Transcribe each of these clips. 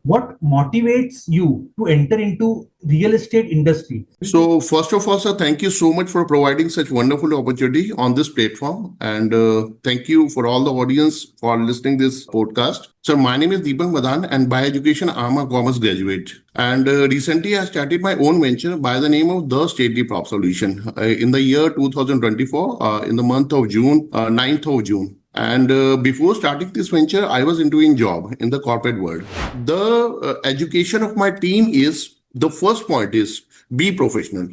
What motivates you to enter into real estate industry? So first of all, sir, thank you so much for providing such wonderful opportunity on this platform, and thank you for all the audience for listening this podcast. So my name is Deepak Madan, and by education, I'm a commerce graduate. And recently, I started my own venture by the name of the Stately Prop Solution in the year 2024, in the month of June, 9th of June. And before starting this venture, I was doing job in the corporate world. The education of my team is the first point is be professional.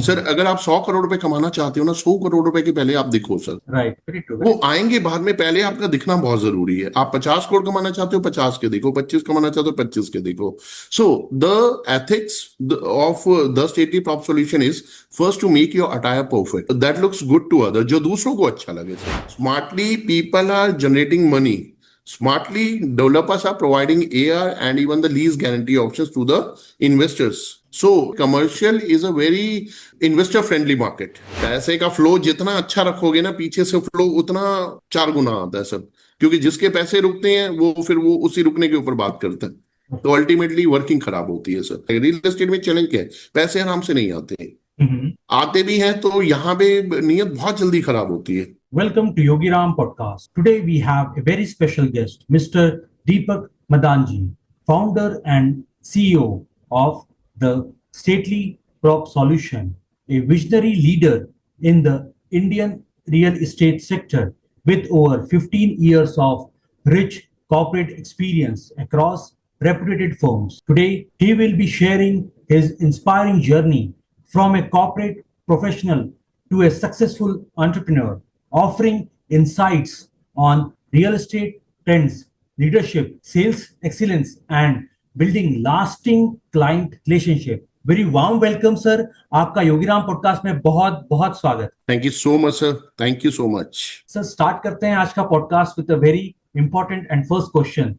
Sir अगर आप 100 करोड़ रुपए कमाना चाहते हो ना 100 करोड़ रुपए के पहले आप दिखो सर राइट वो आएंगे बाद में पहले आपका दिखना बहुत जरूरी है आप 50 करोड़ कमाना चाहते हो 50 के देखो 25 कमाना चाहते हो 25 के देखो so the ethics of the Stately prop Solution is first to make your attire perfect that looks good to other जो दूसरों को अच्छा लगे smartly people are generating money Smartly, developers are providing AR and even the lease guarantee options to the investors. So, commercial is a very investor-friendly market. पैसे का flow जितना अच्छा रखोगे ना पीछे से फ्लो उतना 4 गुना आता है सर क्योंकि जिसके पैसे रुकते हैं वो फिर वो उसी रुकने के ऊपर बात करता है तो अल्टीमेटली वर्किंग खराब होती है सर रियल एस्टेट में चैलेंज क्या है पैसे आराम से नहीं आते आते भी हैं तो यहाँ पे नीयत बहुत जल्दी खराब होती है Welcome to Yogi Ram Podcast. Today we have a very special guest, Mr. Deepak Madanji, founder and CEO of the Stately Prop Solution, a visionary leader in the Indian real estate sector with over 15 years of rich corporate experience across reputed firms. Today he will be sharing his inspiring journey from a corporate professional to a successful entrepreneur, offering insights on real estate trends, leadership, sales excellence, and building lasting client relationship. Very warm welcome, sir. आपका Yogiram podcast में बहुत बहुत स्वागत. Thank you so much, sir. Thank you so much. Sir, start करते हैं आज का podcast with a very important and first question.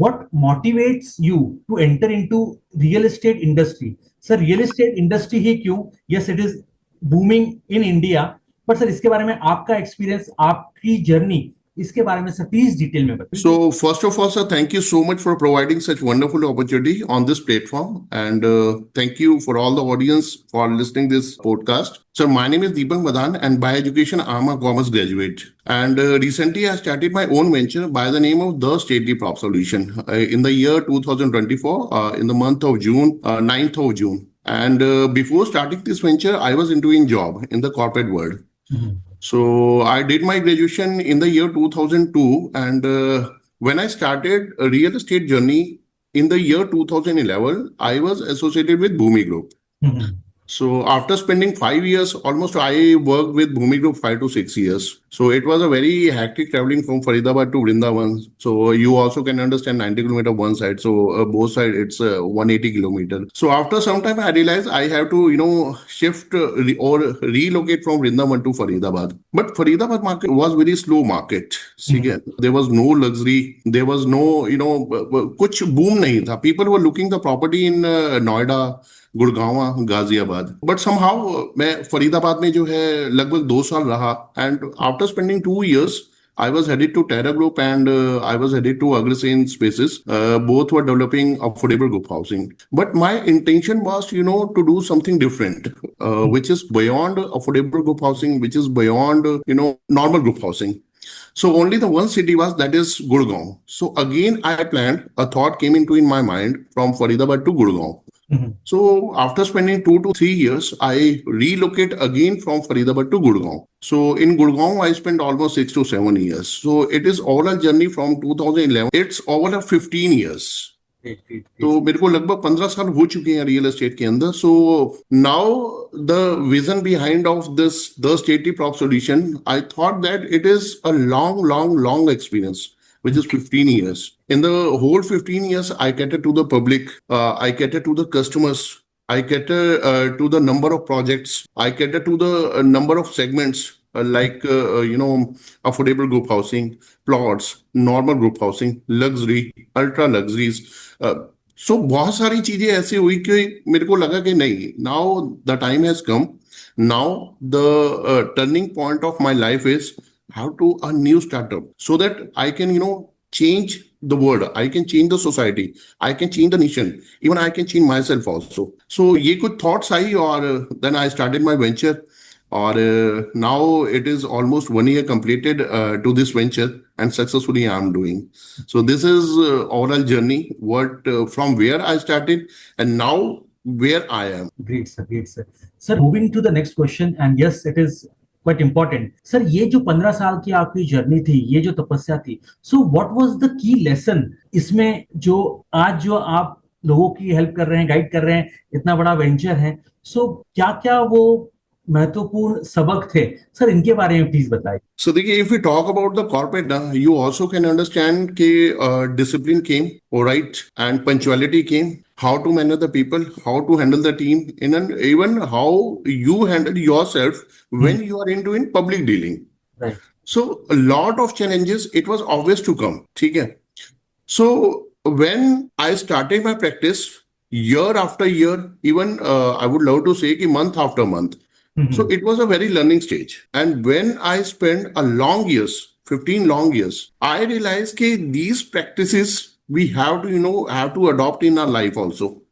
What motivates you to enter into real estate industry? Sir, real estate industry ही क्यों? Yes, it is booming in India. पर sir इसके बारे में आपका एक्सपीरियंस आपकी जर्नी इसके बारे में सर प्लीज डिटेल में बताइए So first of all, sir, thank you so much for providing such wonderful opportunity on this platform, and thank you for all the audience for listening this podcast. So my name is Deepak Madan, and by education, I'm a commerce graduate. And recently, I started my own venture by the name of the Stately Prop Solution in the year 2024, in the month of June, 9th of June. And before starting this venture, I was doing job in the corporate world. So I did my graduation in the year 2002, and when I started a real estate journey in the year 2011, I was associated with Bhumi Group. So after spending 5 years, almost I worked with Bhumi Group 5 to 6 years. So it was a very hectic traveling from Faridabad to Vrindavan. So you also can understand 90 kilometer one side. So both sides it's 180 kilometer. So after some time I realized I have to, shift or relocate from Vrindavan to Faridabad. But Faridabad market was very slow market. Again, there was no luxury. There was no, kuch boom nahi tha. People were looking the property in Noida, Gurgaon Ghaziabad but somehow मैं फरीदाबाद में जो है लगभग 2 साल रहा and after spending 2 years I was headed to Terra Group and I was headed to Agresen Spaces. Both were developing affordable group housing. But my intention was, to do something different, which is beyond affordable group housing, which is beyond, normal group housing. So only the one city was, that is Gurgaon. So again, I planned, a thought came into in my mind from Faridabad to Gurgaon. So after spending 2 to 3 years, I relocate again from Faridabad to Gurgaon. So in Gurgaon, I spent almost 6 to 7 years. So it is overall journey from 2011. It's over 15 years. तो मेरे को लगभग 15 साल हो चुके हैं real estate के अंदर. सो now the vision behind of this the Stately prop solution I thought that it is a long experience which is 15 years. In the whole 15 years, I cater to the public, I cater to the customers, I cater to the number of projects, I cater to the number of segments like, affordable group housing, plots, normal group housing, luxury, ultra luxuries. So बहुत सारी चीजें ऐसी हुई कि मेरे को लगा कि नहीं, now the time has come. Now the turning point of my life is how to a new startup so that I can, change the world, I can change the society, I can change the nation, even I can change myself also. So ये कुछ thoughts आई और then I started my venture. और now it is almost 1 year completed to this venture, and successfully I am doing. So this is overall journey, what from where I started and now where I am. Great, sir. Great, sir. Sir, moving to the next question, and yes, it is quite important. Sir, ये जो 15 साल की आपकी journey थी, ये जो तपस्या थी, so what was the key lesson इसमें जो आज जो आप लोगों की हेल्प कर रहे हैं, गाइड कर रहे हैं, इतना बड़ा वेंचर है, so क्या क्या वो महत्वपूर्ण सबक थे सर, इनके बारे में प्लीज बताइए. So देखिए, if we talk about the corporate now, you also can understand कि discipline came, all right, and punctuality came. How to manage the people, how to handle the team, and even how you handle yourself when you are into in public dealing. Right. So a lot of challenges, it was obvious to come. ठीक है. So when I started my practice, year after year, even I would love to say कि month after month. So it was a very learning stage. And when I spent a long years, 15 long years, I realized that these practices we have to, have to adopt in our life also.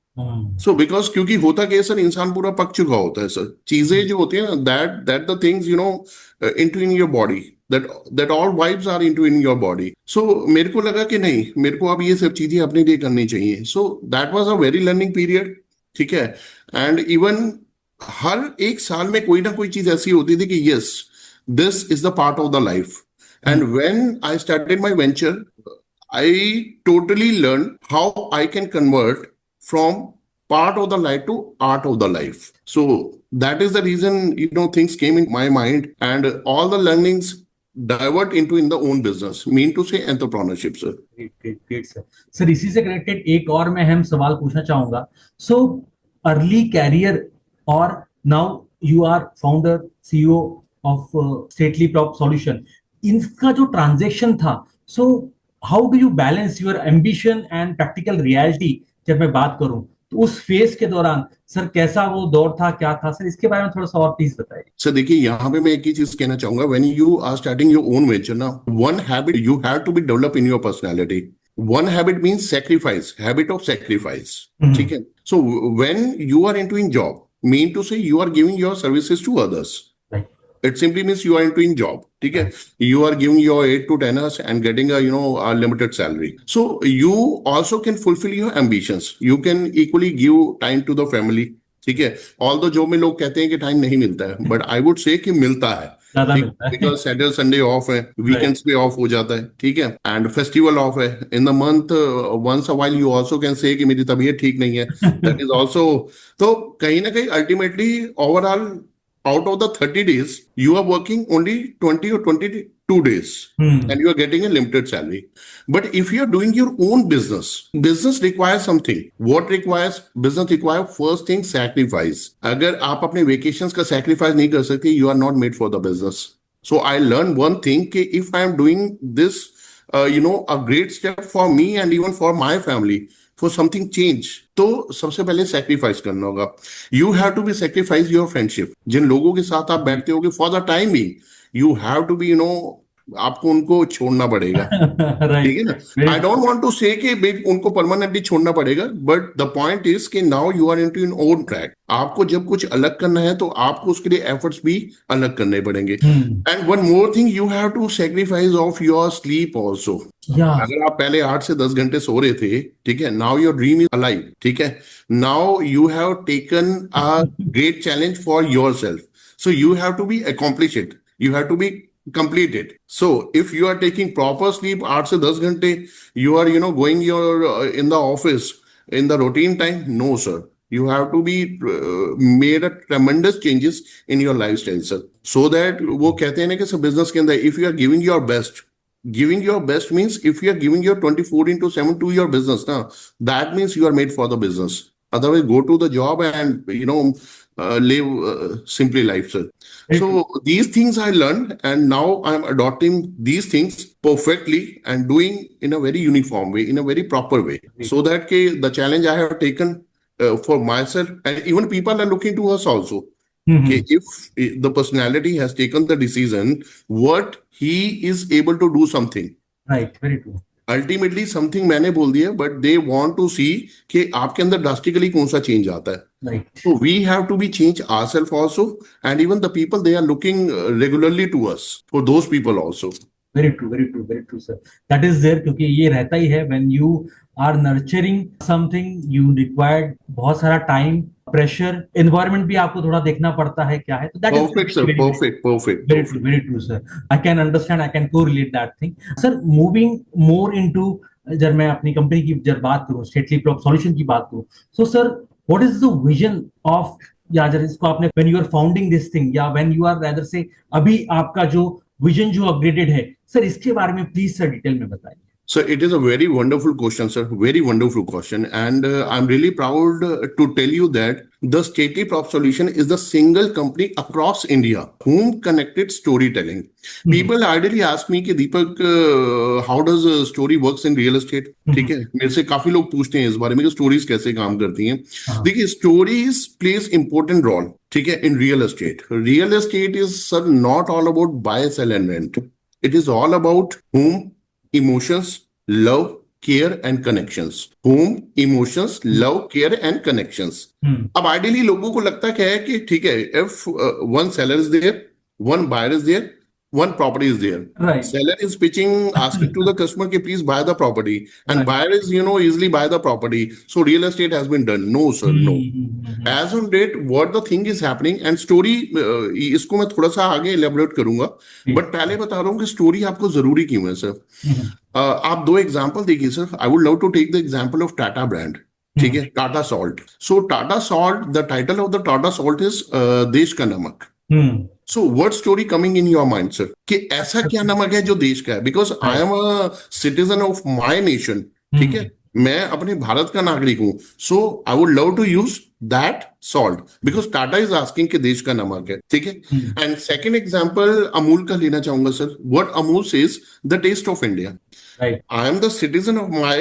So because क्योंकि होता क्या है sir, इंसान पूरा पक चुका होता है सर, चीजें जो होती है ना, that the things, into in your body, that all vibes are into in your body. So मेरे को लगा कि नहीं, मेरे को अब ये सब चीजें अपने लिए करनी चाहिए. So that was a very learning period. ठीक है. And even हर एक साल में कोई ना कोई चीज ऐसी होती थी कि yes, this is the part of the life. And when I started my venture, I totally learn how I can convert from part of the life to art of the life. So that is the reason, things came in my mind, and all the learnings divert into in the own business, mean to say entrepreneurship, sir. Great, sir. Sir, इसी से connected एक और मैं अहम सवाल पूछना चाहूंगा. So early career or now you are founder CEO of Stately Prop Solution, इनका जो ट्रांजेक्शन था, so how do you balance your ambition and practical reality? जब मैं बात करूं तो उस फेज के दौरान सर कैसा वो दौर था, क्या था सर, इसके बारे में थोड़ा सा और प्लीज बताइए. सर देखिए, यहाँ पे मैं एक ही चीज कहना चाहूंगा, when you are starting your own venture ना, one habit you have to be develop in your personality. One habit means sacrifice, habit of sacrifice. ठीक है. So when you are into in job, mean to say you are giving your services to others. Right. It simply means you are into in job. ठीक है. You are giving your 8 to 10 hours and getting a limited salary. So you also can fulfill your ambitions. You can equally give time to the family. ठीक है. Although job में लोग कहते हैं कि time नहीं मिलता है, but I would say कि मिलता है. बिकॉज सैटरडे संडे ऑफ है, वीकेंड्स पे ऑफ हो जाता है. ठीक है. एंड फेस्टिवल ऑफ है in the month. Once a while you also can say कि मेरी तबीयत ठीक नहीं है. That is also. तो कहीं ना कहीं ultimately overall out of the 30 days you are working only 20 or 22 days, and you are getting a limited salary. But if you are doing your own business requires something. What requires business? Require first thing, sacrifice. अगर आप अपने vacations का sacrifice नहीं कर सकते, you are not made for the business. So I learned one thing कि if I am doing this, a great step for me and even for my family, for something change, तो सबसे पहले sacrifice करना होगा. You have to be sacrifice your friendship. जिन लोगों के साथ आप बैठते होगे फॉर द टाइम ही, यू हैव टू बी, आपको उनको छोड़ना पड़ेगा. ठीक है ना. आई डोंट वांट टू से कि उनको परमानेंटली छोड़ना पड़ेगा, बट द पॉइंट इज कि now you are into your own track. आपको जब कुछ अलग करना है तो आपको उसके लिए एफर्ट्स भी अलग करने पड़ेंगे. And one more thing, you have to sacrifice of your sleep also. अगर आप पहले 8 से 10 घंटे सो रहे थे, ठीक है, now your dream is alive. ठीक है. Now you have taken a great challenge for your self. So you have to be accomplish it. You have to be complete it. So if you are taking proper sleep, 8 से 10 घंटे, you are, going in the office in the routine time. No, sir. You have to be made a tremendous changes in your lifestyle, sir. So that वो कहते हैं ना कि business के अंदर, if you are giving your best means if you are giving your 24/7 to your business, now that means you are made for the business. Otherwise, go to the job and live simply life, sir. So these things I learned, and now I'm adopting these things perfectly and doing in a very uniform way, in a very proper way, so that the challenge I have taken for myself, and even people are looking to us also. Okay, if the personality has taken the decision, what he is able to do something. Right, very true. Ultimately something मैंने बोल दिया, but they want to सी कि आपके अंदर drastically कौन सा change आता है. Right. So we have to be change ourselves also, and even the people they are looking regularly to us for those people also. Very true, very true, very true, sir. That is there क्योंकि ये रहता ही है when you are nurturing something, you required बहुत सारा time, pressure, environment भी आपको थोड़ा देखना पड़ता है क्या है. तो that is Perfect, sir. very, Perfect, perfect, very true, perfect. very true, sir. I can understand, I can correlate that thing. Sir, moving more into जब मैं अपनी कंपनी की जब बात करूं, स्टेटली प्रॉप सॉल्यूशन की बात करूं, so sir, what is the vision of या जब इसको आपने when you are founding this thing या when you are rather say अभी आपका जो विजन जो अपग्रेडेड है सर, इसके बारे में प्लीज सर डिटेल में बताइए. So it is a very wonderful question, sir. Very wonderful question, and I'm really proud to tell you that the Stately Prop Solution is the single company across India whom connected storytelling. People ideally ask me कि दीपक how does story works in real estate? ठीक है, मेरे से काफी लोग पूछते हैं इस बारे में कि स्टोरीज कैसे काम करती हैं. देखिए, स्टोरीज प्लेज इंपॉर्टेंट रोल, ठीक है, in real estate. Real estate is sir not all about buy sell and rent. It is all about whom, emotions, love, care and connections. Whom, emotions, love, care and connections. अब ideally लोगों को लगता क्या है कि ठीक है, if one seller is there, one buyer is there, one property is there. Right. Seller is pitching, asking to the customer कि please buy the property, and Right. buyer is easily buy the property. So real estate has been done. No sir, no. As on date, what the thing is happening and story इसको मैं थोड़ा सा आगे elaborate करूंगा, but पहले बता रहा हूँ कि story आपको जरूरी क्यों है सर. आप दो एग्जाम्पल देखिए sir. I would love to take the example of Tata brand. ठीक है, Tata salt. So Tata salt, the title of the Tata salt is देश का नमक. So what story coming in your mind, sir? कि ऐसा क्या नमक है जो देश का है? Because I am a citizen of my nation. ठीक है, मैं अपने भारत का नागरिक हूं. So I would love to use that salt because Tata is asking कि देश का नमक है. ठीक है. And second example अमूल का लेना चाहूंगा sir. What Amul says, the taste of India. Right. I am the citizen of my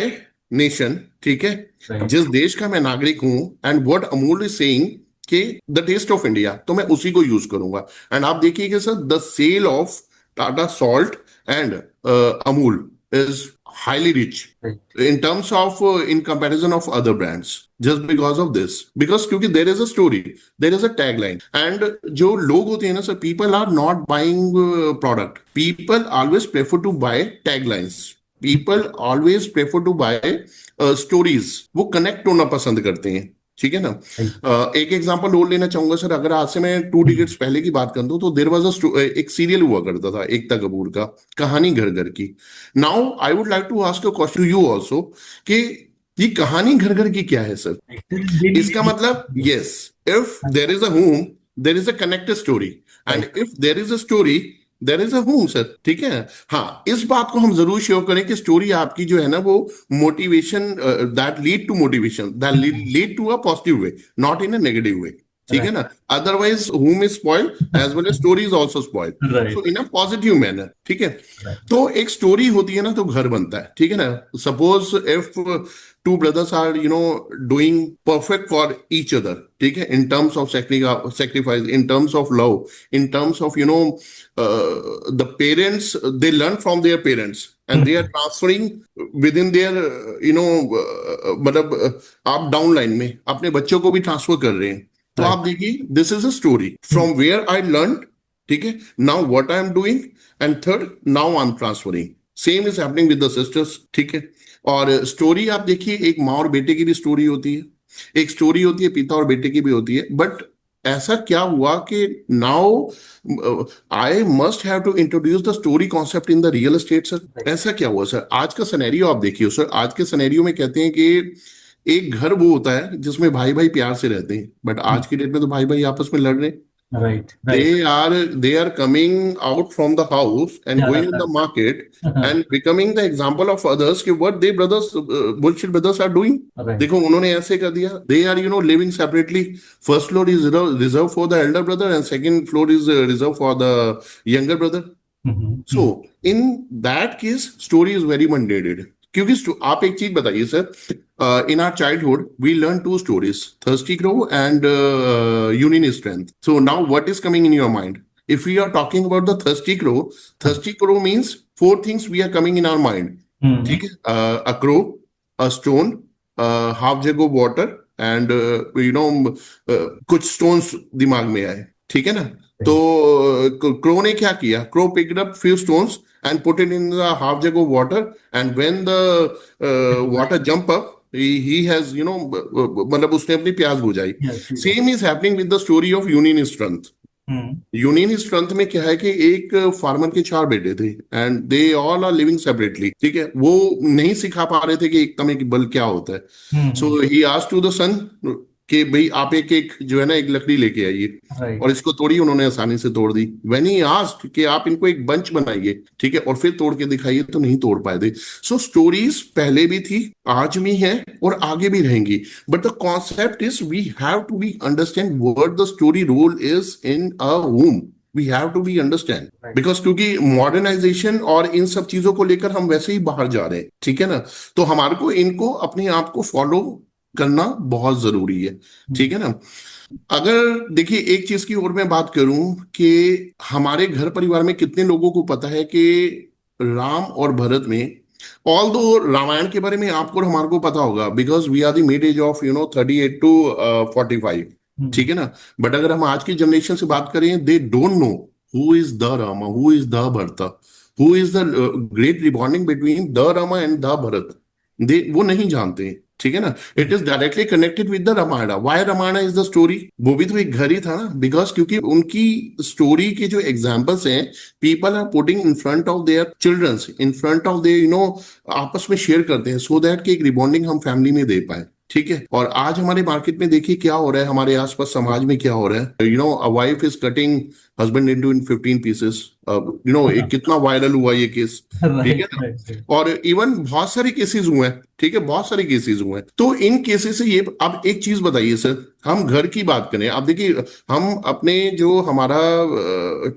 nation. ठीक है, Right. जिस देश का मैं नागरिक हूं. And what Amul is saying कि द टेस्ट ऑफ इंडिया, तो मैं उसी को यूज करूंगा. एंड आप देखिए कि sir the sale of Tata salt and Amul is highly rich in terms of in comparison of other brands just because of this, because क्योंकि there is a story, there is a tagline. And जो लोग होते हैं ना sir, people are not buying product, people always prefer to buy taglines, people always prefer to buy stories. वो connect होना पसंद करते हैं. ठीक है ना. एक एग्जांपल और लेना चाहूंगा सर. अगर आज से मैं 2 डिकेड्स पहले की बात कर दूं तो देयर वाज एक सीरियल हुआ करता था एकता कपूर का, कहानी घर घर की. Now I would like to ask a question to you also कि ये कहानी घर घर की क्या है सर? इसका मतलब yes, if there is a home, there is a connected story, and if there is a story, there is a home sir. ठीक है. हाँ, इस बात को हम जरूर शेयर करें कि स्टोरी आपकी जो है ना वो motivation, that lead to motivation, that lead to a positive way, not in a negative way. ठीक है ना. Otherwise home is spoiled as well as story is also spoiled. So in a positive manner. ठीक है. तो एक story होती है ना तो घर बनता है. ठीक है ना. Suppose if two brothers are doing perfect for each other, ठीक है, in terms of sacrifice, in terms of love, in terms of the parents, they learn from their parents and they are transferring within their मतलब आप down line में अपने बच्चों को भी transfer कर रहे हैं. तो आप देखिए, this is a story from where I learn. ठीक है. Now what I am doing, and third, now I am transferring. Same is happening with the sisters. ठीक है. और स्टोरी आप देखिए, एक माँ और बेटे की भी स्टोरी होती है, एक स्टोरी होती है पिता और बेटे की भी होती है. बट ऐसा क्या हुआ कि now I must have to introduce the story concept in the real estate sir. ऐसा क्या हुआ सर? आज का सिनेरियो आप देखिए सर. आज के सिनेरियो में कहते हैं कि एक घर वो होता है जिसमें भाई भाई प्यार से रहते हैं, बट आज की डेट में तो भाई भाई आपस में लड़ रहे हैं. Right. They are coming out from the house and going in the market and becoming the example of others कि what they brothers bullshit brothers are doing. देखो उन्होंने ऐसे कर दिया. They are living separately. First floor is reserved for the elder brother and second floor is reserved for the younger brother. So in that case story is very much needed. क्योंकि आप एक चीज बताइए sir, in our childhood we learned 2 stories, Thirsty Crow and Union is Strength. So now what is coming in your mind? If we are talking about the Thirsty Crow means 4 things we are coming in our mind. ठीक है, a crow, a stone, half jug of water and you know कुछ stones दिमाग में आए, ठीक है ना। तो क्रो ने क्या किया, crow picked up few stones and put it in the half jug of water, and when the water jump up, he has मतलब उसने अपनी प्यास बुझाई। Yes, yes. Same is happening with the story of union strength. Hmm. Union strength में क्या है कि एक फार्मर के 4 बेटे थे and they all are living separately, ठीक है। वो नहीं सिखा पा रहे थे कि एकता में बल क्या होता है। Hmm. So he asked to the son कि भाई आप एक एक जो है ना एक लकड़ी लेके आइए, Right. और इसको तोड़ी, उन्होंने आसानी से तोड़ दी। व्हेन ही आस्क्ड कि आप इनको एक बंच बनाइए, ठीक है, और फिर तोड़ के दिखाइए, तो नहीं तोड़ पाए थे। सो स्टोरीज पहले भी थी, आज भी है, और आगे भी रहेंगी। But the concept is we have to be understand what the story role is in a home. We have to be understand Right. Because क्योंकि मॉडर्नाइजेशन और इन सब चीजों को लेकर हम वैसे ही बाहर जा रहे हैं, ठीक है ना। तो हमारे को इनको अपने आप को फॉलो करना बहुत जरूरी है, ठीक है ना। अगर देखिए एक चीज की और मैं बात करूं कि हमारे घर परिवार में कितने लोगों को पता है कि राम और भरत में, ऑल दो रामायण के बारे में आपको और हमारे को पता होगा because we are the mid age of 38 to 45, Hmm. ठीक है ना। बट अगर हम आज की जनरेशन से बात करें, they don't know who is the Rama, who is the Bharat, who is the great rebonding between the Rama and the Bharat. They वो नहीं जानते, ठीक है ना। It is directly connected with the Ramayana. Why Ramayana is the story, वो भी तो एक घर ही था ना, बिकॉज क्योंकि उनकी स्टोरी के जो एग्जाम्पल्स हैं, people are putting in front of their childrens, in front of their आपस में शेयर करते हैं, सो दैट कि एक रिबॉन्डिंग हम फैमिली में दे पाए, ठीक है। और आज हमारे मार्केट में देखिए क्या हो रहा है, हमारे आसपास समाज में क्या हो रहा है। A wife is cutting husband into in 15 pieces. एक कितना वायरल हुआ ये केस, ठीक है Right. ना। Right. Right. और इवन बहुत सारे केसेस हुए हैं, ठीक है, बहुत सारे केसेस हुए हैं। तो इन केसेस से ये, अब एक चीज बताइए सर, हम घर की बात करें, अब देखिए हम अपने जो हमारा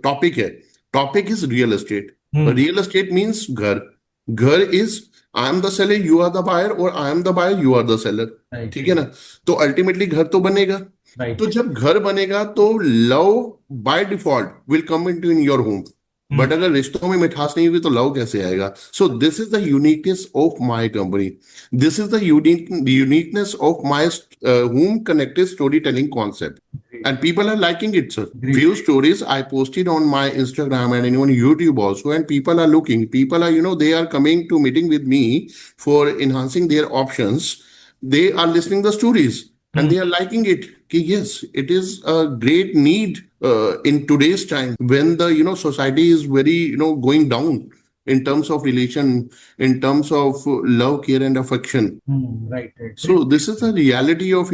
टॉपिक है, topic is real estate. Hmm. Real estate means घर। घर is I am the seller, you are the buyer, और I am the buyer, you are the seller, Right. ठीक है ना। तो अल्टीमेटली घर तो बनेगा। तो Right. जब घर बनेगा तो love by default will come into in your home. Hmm. But अगर रिश्तों में मिठास नहीं हुई तो लव कैसे आएगा। सो this is the uniqueness of my company, this is the uniqueness of my home connected story telling concept, Great. and people are liking it, sir. Great. Few stories I posted on my Instagram and even YouTube also, and people are looking, people are they are coming to meeting with me for enhancing their options. They are listening the stories and Hmm. they are liking it. Ki yes, it is a great need in today's time when the society is very going down in terms of relation, in terms of love, care, and affection. Hmm. Right. Right. So Great. this is the reality of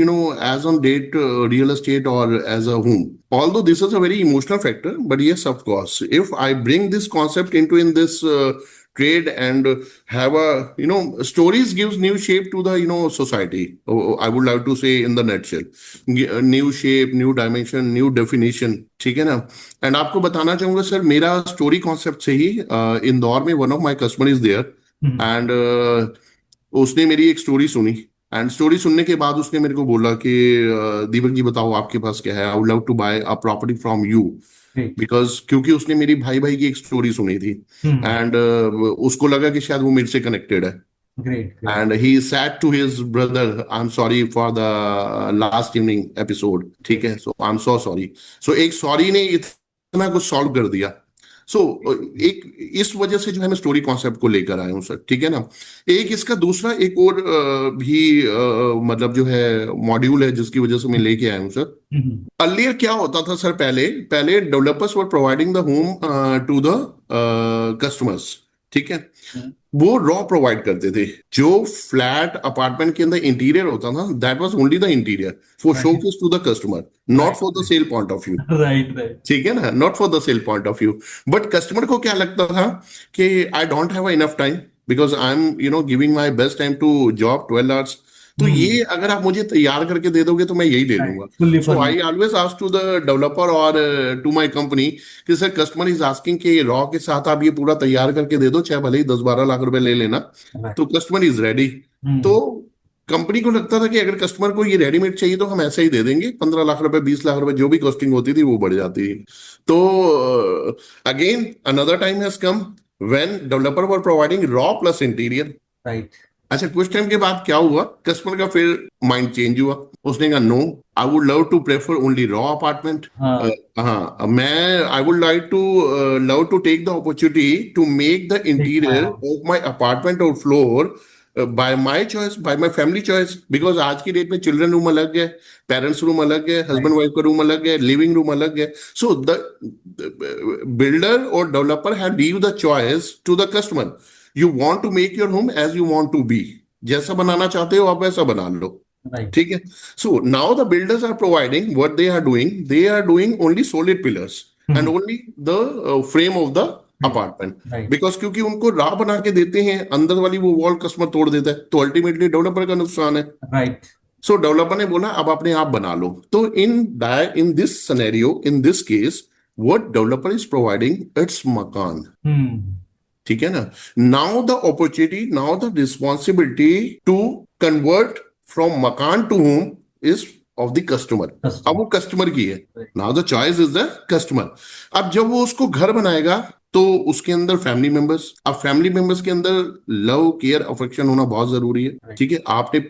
as on date real estate or as a home. Although this is a very emotional factor, but yes, of course, if I bring this concept into in this trade and have a stories gives new shape to the society. I would like to say in the nutshell, new shape, new dimension, new definition. ठीक है ना। And आपको बताना चाहूंगा sir, मेरा story concept से ही इंदौर में one of my customer is there, Hmm. And उसने मेरी एक स्टोरी सुनी। एंड स्टोरी सुनने के बाद उसने मेरे को बोला कि दीपक जी बताओ आपके पास क्या है, I would love to buy a property from you. Great. Because क्योंकि उसने मेरी भाई भाई की एक स्टोरी सुनी थी, Hmm. एंड उसको लगा कि शायद वो मेरे से कनेक्टेड है। Great. Great. And he said to his brother, I am sorry for the last evening episode, ठीक है, सो आई एम सो सॉरी। सो एक सॉरी ने इतना कुछ सॉल्व कर दिया। सो एक इस वजह से जो है मैं स्टोरी कॉन्सेप्ट को लेकर आया हूँ सर, ठीक है ना। एक इसका दूसरा एक और भी मतलब जो है मॉड्यूल है जिसकी वजह से मैं लेके आया हूँ सर। Hmm. अर्लियर क्या होता था सर, पहले पहले developers were providing the home to the customers, ठीक है। Hmm. वो रॉ प्रोवाइड करते थे। जो फ्लैट अपार्टमेंट के अंदर इंटीरियर होता था, that was only the interior for Right. Showcase to the customer, not Right. For the sale point of view, Right. Right. ठीक है ना, not for the sale point of view. But customer को क्या लगता था कि I don't have enough time because I am giving my best time to job 12 hours. तो Hmm. ये अगर आप मुझे तैयार करके दे दोगे तो मैं यही ले Right. लूंगा। Fully so I furnished. Always ask to the developer और टू माय कंपनी कि सर कस्टमर इज आस्किंग कि रॉ के साथ आप ये पूरा तैयार करके दे दो, चाहे भले ही 10-12 लाख रुपए ले लेना। Right. तो कस्टमर इज रेडी। Hmm. तो कंपनी को लगता था कि अगर कस्टमर को ये रेडीमेड चाहिए तो हम ऐसे ही दे देंगे, 15 लाख रुपए 20 लाख रुपए जो भी कॉस्टिंग होती थी वो बढ़ जाती थी। तो again another time has come when developer were providing raw plus interior. Right. अच्छा, कुछ टाइम के बाद क्या हुआ, कस्टमर का फिर माइंड चेंज हुआ, उसने कहा no, I would love to prefer only raw apartment. हाँ. हाँ, मैं I would like to love to take the opportunity to make the Take my interior house. Of my apartment और floor by my choice, by my family choice. Because आज की date में children room अलग है, parents room अलग है, husband wife का room अलग है, लिविंग रूम अलग है. सो द बिल्डर और developer have leave the choice to the customer. You want to make your home as you want to be, जैसा बनाना चाहते हो आप वैसा बना लो. Right. ठीक है. So now the builders are providing what they are doing only solid pillars and only the frame of the apartment. Right. Because क्योंकि उनको रा बना के देते हैं, अंदर वाली वो वॉल कस्टमर तोड़ देता है, तो अल्टीमेटली डेवलपर का नुकसान है. Right. सो डेवलपर ने बोला अब अपने आप बना लो. तो in this scenario, in this case, what developer is providing, it's मकान. Hmm. ठीक है ना. Now the opportunity, now the responsibility to convert from मकान to home is of the customer. Customer. अब वो कस्टमर की है. Right. Now the choice is the customer. अब जब वो उसको घर बनाएगा तो उसके अंदर फैमिली मेंबर्स, अब फैमिली मेंबर्स के अंदर लव केयर अफेक्शन होना बहुत जरूरी है. Right. ठीक है. आपने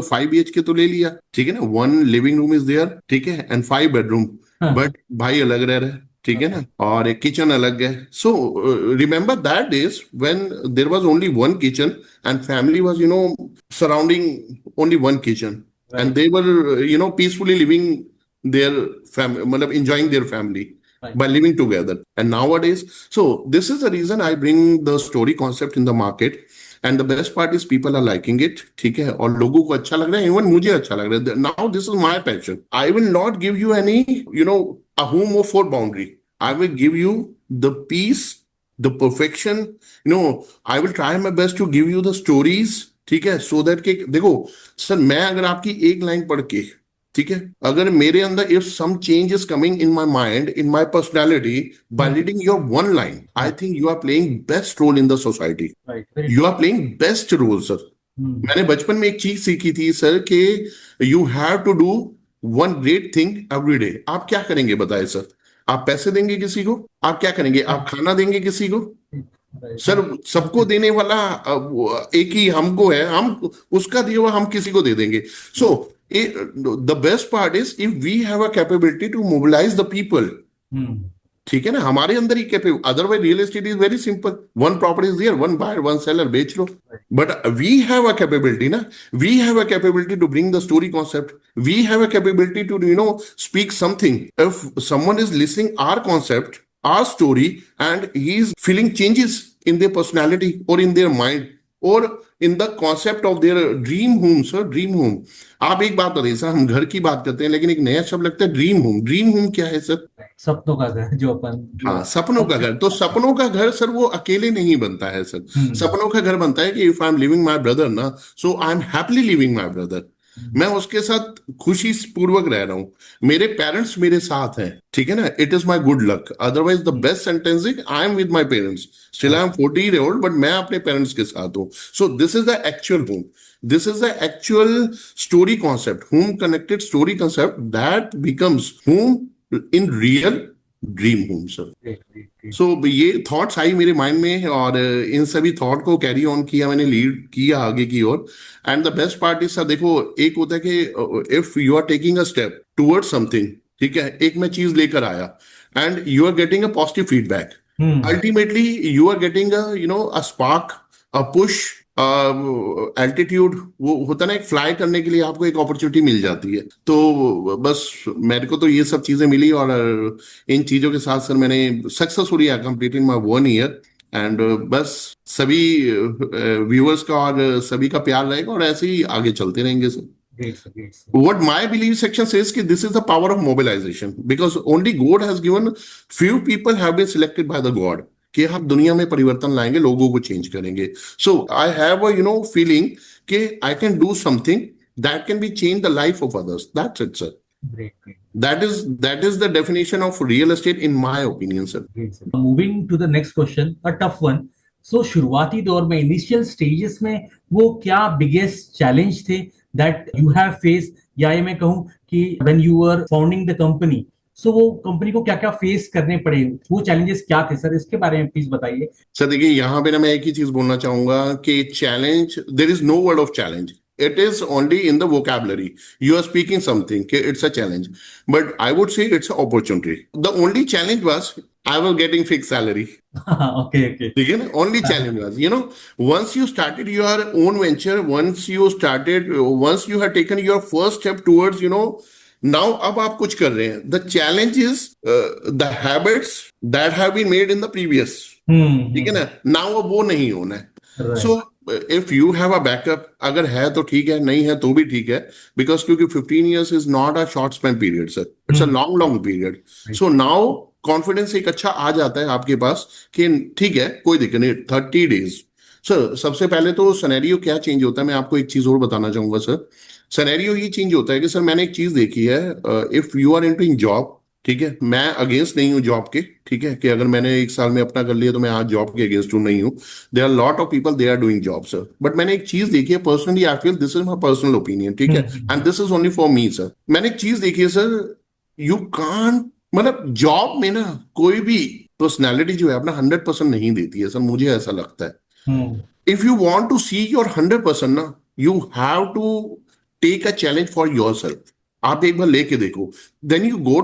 5 BHK तो ले लिया, ठीक है ना, 1 लिविंग रूम इज देयर, ठीक है, एंड 5 बेडरूम, हाँ. बट भाई अलग रह रहे हैं, ठीक है ना, और एक किचन अलग है. So remember that days when there was only 1 kitchen and family was surrounding only 1 kitchen and they were peacefully living their family, मतलब enjoying their family Right. by living together. And nowadays, so this is the reason I bring the story concept in the market, and the best part is people are liking it. ठीक है, और लोगों को अच्छा लग रहा है, even मुझे अच्छा लग रहा है. Now this is my passion. I will not give you any a home of 4 boundary. I will give you the peace, the perfection. I will try my best to give you the stories. ठीक है, सो that कि देखो sir, मैं अगर आपकी एक line पढ़ के, ठीक है, अगर मेरे अंदर if some change is coming in my mind, in my personality, by reading your 1 line, I think you are playing best role in the society. Right. Very you are playing best role sir. Hmm. मैंने बचपन में एक चीज सीखी थी sir कि you have to do 1 great thing every day. आप क्या करेंगे बताए सर? आप पैसे देंगे किसी को? आप क्या करेंगे? आप खाना देंगे किसी को? Right. सर, सबको देने वाला एक ही हमको है, हम उसका दिया हुआ हम किसी को दे देंगे. So the best part is if we have a capability to mobilise the people. Hmm. ठीक है ना, हमारे अंदर ही capable. Otherwise real estate is very simple, 1 property is there, 1 buyer 1 seller, बेच लो. But we have a capability ना, we have a capability to bring the story concept, we have a capability to speak something. If someone is listening our concept, our story, and he is feeling changes in their personality or in their mind or in the concept of their dream home. Sir, dream home, आप एक बात बताइए sir, हम घर की बात करते हैं लेकिन एक नया शब्द लगता है ड्रीम होम. ड्रीम होम क्या है सर? सपनों का घर जो अपन. हाँ, सपनों का घर. तो सपनों का घर सर वो अकेले नहीं बनता है सर. सपनों का घर बनता है कि if I am living my brother ना, so I am happily living my brother. मैं उसके साथ खुशी पूर्वक रह रहा हूं, मेरे पेरेंट्स मेरे साथ हैं, ठीक है ना, it is my good luck. Otherwise the best sentence is I am with my parents. Still I am 40-year-old, but मैं अपने पेरेंट्स के साथ हूं. सो this is the actual home. This is the actual story concept, home connected story concept that becomes home in real dream home, sir. Great, great, great. सो ये thoughts I मेरे mind में, और इन सभी थॉट को carry on किया मैंने, lead किया आगे की ओर. And the best part is sir, देखो एक होता है कि if you are taking a step toward something, ठीक है, एक मैं चीज लेकर आया and you are getting a positive feedback, ultimately you are getting a spark, a push, altitude. वो होता ना, एक फ्लाई करने के लिए आपको एक अपॉर्चुनिटी मिल जाती है. तो बस मेरे को तो ये सब चीजें मिली, और इन चीजों के साथ सर मैंने successfully completed my 1 year. And बस सभी व्यूअर्स का और सभी का प्यार रहेगा, और ऐसे ही आगे चलते रहेंगे sir. Great, sir. Great, sir. What my belief section says कि this is the power of mobilization, because only God has given, few people have been selected by the God कि आप दुनिया में परिवर्तन लाएंगे, लोगों को चेंज करेंगे. सो आई हैव अ फीलिंग कि I can do something that can be change the life of others. That's it sir. Great, great. That is the definition of real estate in my opinion, sir. Great, sir. Moving to the next question, a tough one. So शुरुआती दौर में, initial stages में, वो क्या biggest challenge थे that you have faced, या ये मैं कहूँ कि when you were founding the company, सो वो कंपनी को क्या क्या फेस करने पड़े, वो चैलेंजेस क्या थे सर, इसके बारे में प्लीज बताइए। सर देखिए, यहाँ पे ना मैं एक ही चीज बोलना चाहूंगा कि challenge, there is no word of challenge, it is only in the vocabulary. You are speaking something, okay, it's a challenge, but I would say it's an opportunity. The only challenge was I was getting fixed salary. Okay okay. ठीक है ना, only challenge was, once you started your own venture, once you had taken your first step towards, now अब आप कुछ कर रहे हैं, the challenge is the habits that have been made in the previous. ठीक है ना, now अब वो नहीं होना है. So if you have a backup, अगर है तो ठीक है, नहीं है तो भी ठीक है, because क्योंकि 15 years is not a short span period, sir. It's a long period. So now confidence एक अच्छा आ जाता है आपके पास कि ठीक है, कोई दिक्कत नहीं. 30 days. सर सबसे पहले तो सिनेरियो क्या चेंज होता है, मैं आपको एक चीज और बताना चाहूंगा सर. सिनेरियो ये चेंज होता है कि सर मैंने एक चीज देखी है, if you are into job, ठीक है, मैं अगेंस्ट नहीं हूँ जॉब के, ठीक है, कि अगर मैंने एक साल में अपना कर लिया तो मैं आज जॉब के अगेंस्ट हूँ, नहीं हूँ. There are lot of people they are doing job sir, but मैंने एक चीज देखी है personally, I feel this is my personal opinion, ठीक है, and this is only for me sir. मैंने एक चीज देखी है सर, यू कांट, मतलब जॉब में ना कोई भी पर्सनैलिटी जो है अपना 100% नहीं देती है सर, मुझे ऐसा लगता है. If you want to see your 100% ना, you have to take a challenge for your self. आप एक बार लेके देखो, then you go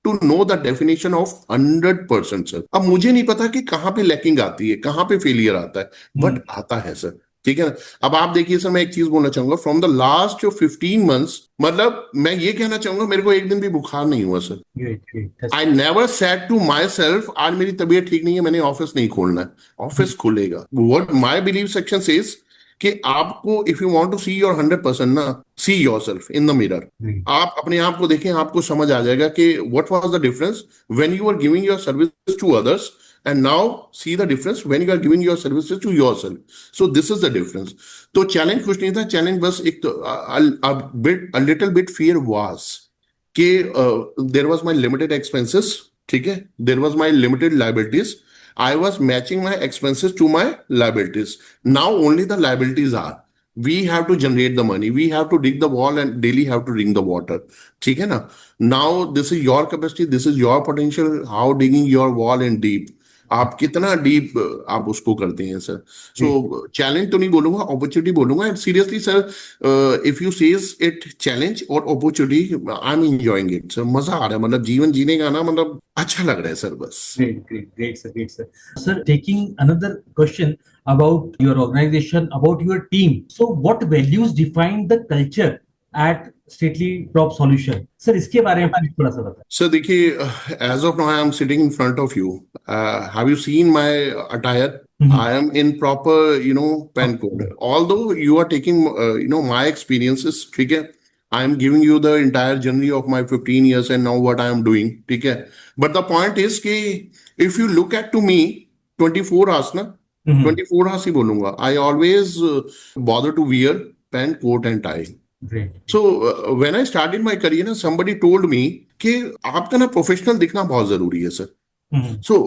to know the definition of 100% sir. अब मुझे नहीं पता कि कहाँ पे लैकिंग आती है, कहाँ पे फेलियर आता है, बट आता है सर. ठीक है ना. अब आप देखिए सर, मैं एक चीज बोलना चाहूंगा, फ्रॉम द लास्ट 15 मंथ्स, मतलब मैं ये कहना चाहूंगा मेरे को एक दिन भी बुखार नहीं हुआ sir. I never said to my self आज मेरी तबीयत ठीक नहीं है, मैंने ऑफिस नहीं खोलना है. ऑफिस खुलेगा. What my believe section says कि आपको, if you want to see your 100% ना, see yourself in the mirror. आप अपने आप को देखें, आपको समझ आ जाएगा कि what was the difference when you are giving your service to others, and now see the difference when you are giving your services to yourself. So this is the difference. तो challenge कुछ नहीं था, challenge बस एक तो a little bit fear was कि there was my limited expenses, ठीक है, there was my limited liabilities. I was matching my expenses to my liabilities. Now only the liabilities are. We have to generate the money. We have to dig the wall and daily have to drink the water. ठीक है ना. Now this is your capacity. This is your potential. How digging your wall in deep. आप कितना deep आप उसको करते हैं sir. सो challenge तो नहीं बोलूंगा, अपॉर्चुनिटी बोलूंगा. And seriously sir, if you says it challenge और opportunity, I am enjoying it sir. मजा आ रहा है, मतलब जीवन जीने का ना, मतलब अच्छा लग रहा है सर. बस great sir. Sir, taking another question about your organization, about your team. So what values define the culture at Stately Prop Solution? Sir इसके बारे में प्लीज थोड़ा सा बताएं. सर देखिए, as of now I am sitting in front of you. Have you seen my attire? I am in proper, pen code. Although you are taking, my experiences, ठीक है, I am giving you the entire journey of my 15 years and now what I am doing, ठीक है. But the point is कि if you look at to me 24 hours ना, 24 hours ही बोलूंगा. I always bother to wear pen, coat and tie. Great. So when I started my career ना, somebody told me कि आपका ना professional दिखना बहुत जरूरी है sir. So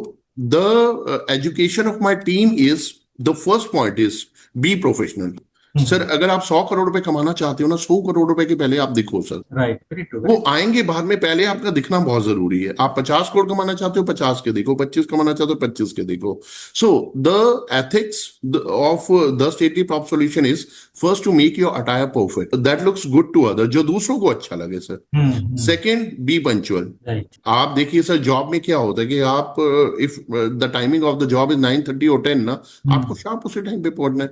the education of my team is, the first point is be professional. Sir अगर आप 100 करोड़ रुपए कमाना चाहते हो ना, 100 करोड़ रुपए के पहले आप दिखो सर. राइट. वो आएंगे बाद में, पहले आपका दिखना बहुत जरूरी है. आप 50 करोड़ कमाना चाहते हो, 50 के देखो. 25 कमाना चाहते हो, 25 के देखो. So the ethics of the Stately prop Solution is first to make your attire perfect, that looks good to other, जो दूसरों को अच्छा लगे सर. Second, B punctual. आप देखिए सर, जॉब में क्या होता है कि आप, if the timing of the job is 9:30 और 10 ना, आपको शार्प उसी टाइम पे पहुंचना है.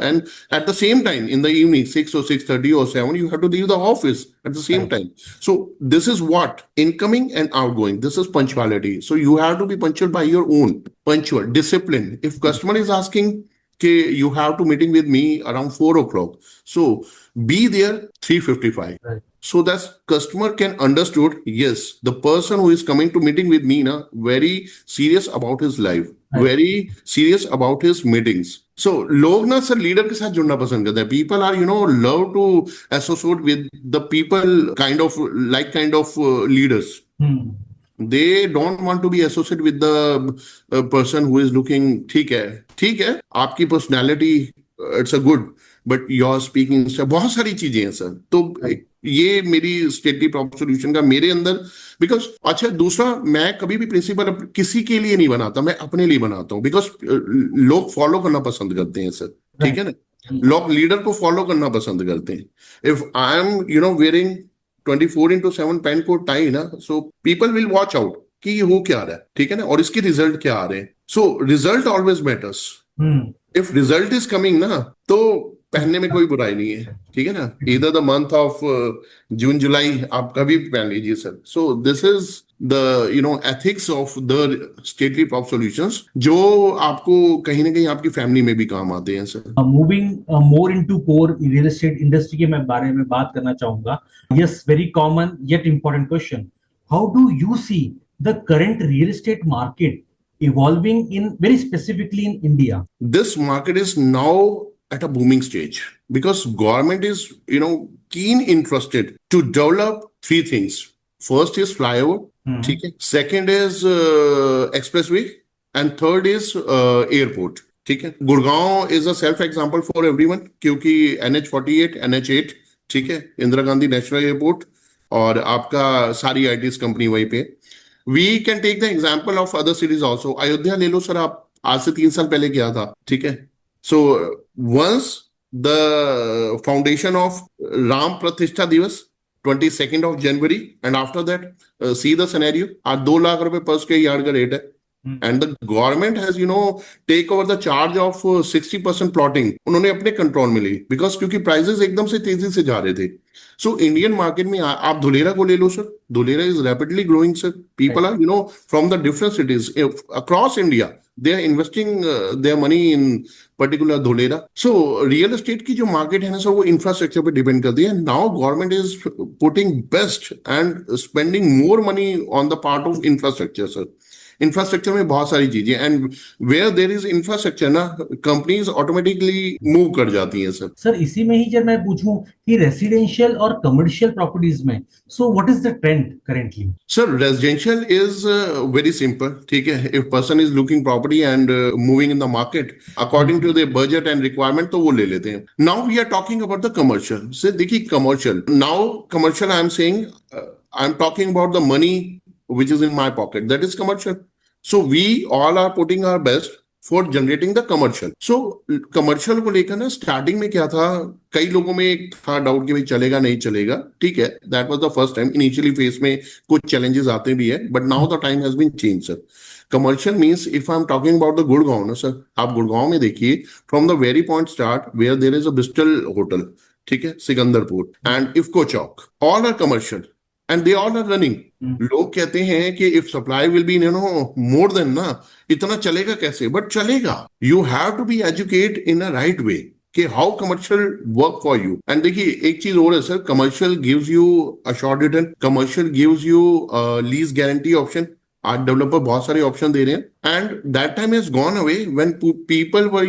And at the same time in the evening 6 or 6:30 or 7 you have to leave the office at the same time. So this is what incoming and outgoing, this is punctuality. So you have to be punctual by your own. Punctual discipline. If customer is asking okay, you have to meeting with me around 4 o'clock, so be there 3:55. Right. So that customer can understood, yes, the person who is coming to meeting with me na, very serious about his life. Right. Very serious about his meetings. So लोग ना sir leader के साथ जुड़ना पसंद करते हैं. People are, love to associate with the people kind of leaders. They don't want to be associated with the person who is looking. ठीक है, आपकी personality, it's a good, but your speaking, बहुत सारी चीजें हैं सर. तो ये मेरी स्टेटली प्रॉप सॉल्यूशन का मेरे अंदर, बिकॉज अच्छा दूसरा, मैं कभी भी प्रिंसिपल किसी के लिए नहीं बनाता, मैं अपने लिए बनाता हूँ, बिकॉज लोग फॉलो करना पसंद करते हैं सर, ठीक है ना, लोग लीडर को फॉलो करना पसंद करते हैं। If I am wearing 24/7 pant coat tie ना, so people will watch out कि ये हो क्या रहा है, ठीक है ना, और इसके रिजल्ट क्या आ रहे हैं। So result always matters. If result is coming ना, तो पहनने में कोई बुराई नहीं है, ठीक है ना, इधर द मंथ ऑफ जून जुलाई आप कभी भी पहन लीजिए sir. So this is the ethics of the Stately prop solutions, जो आपको कहीं ना कहीं आपकी फैमिली में भी काम आते हैं sir. Moving more into core real estate industry के मैं बारे में बात करना चाहूंगा। Yes, very common yet important question, how do you see the current real estate market evolving in very specifically in India? This market is now at a booming stage because government is keen interested to develop three things. First is flyover, ठीक है, second is expressway, and third is airport, ठीक है। Gurgaon is a self example for everyone क्योंकि NH48 NH8, ठीक है, Indira Gandhi national airport, और आपका सारी आईटीज कंपनी वहीं पे। We can take the example of other cities also. Ayodhya ले लो सर, आप आज से 3 साल पहले किया था, ठीक है। So once the foundation of Ram प्रतिष्ठा दिवस 22nd of January, and after that see the scenario, आज 2 लाख रुपए पर स्क्वायर यार्ड का रेट है, and the government has take over the charge of 60% plotting उन्होंने अपने कंट्रोल में ली, बिकॉज क्योंकि प्राइसेस एकदम से तेजी से जा रहे थे। सो इंडियन मार्केट में आप धुलेरा को ले लो sir, Dholera is rapidly growing sir, people are from the different cities across India, they are investing their money in particular Dholera. So real estate की जो मार्केट है ना सर, वो इंफ्रास्ट्रक्चर पे डिपेंड करती है। Now government is putting best and spending more money on the part of infrastructure sir. Infrastructure में बहुत सारी चीजें, and where there is infrastructure ना, कंपनीज ऑटोमेटिकली मूव कर जाती हैं सर। सर इसी में ही जब मैं पूछूं कि रेसिडेंशियल और कमर्शियल प्रॉपर्टीज में, so what is the trend currently? Sir residential is very simple, ठीक है। If person is looking property and moving in the market according to their budget and requirement, तो वो ले लेते हैं। Now we are talking about the commercial. से देखिए commercial, now commercial I am saying, I am talking about the money which is in my pocket, that is commercial. So we all are putting our best for generating the commercial. So commercial को लेकर ना starting में क्या था, कई लोगों में एक था डाउट कि भाई चलेगा नहीं चलेगा, ठीक है, that was the first time. Initially phase में कुछ चैलेंजेस आते भी है, but now the time has been change sir. Commercial means if I am talking about the Gurgaon ना सर, आप गुड़गांव में देखिए from the very point start where there is a Bristol hotel, ठीक है, Sikandarpur and IFFCO Chowk, all are commercial and they all are running. लोग कहते हैं कि if supply will be more than ना, इतना चलेगा कैसे, बट चलेगा। You have to be educated in a right way कि how commercial work for you. And देखिए एक चीज और है sir, commercial gives you assured return, commercial gives you lease guarantee option। आज डेवलपर बहुत सारे ऑप्शन दे रहे हैं, and that time has gone away when people were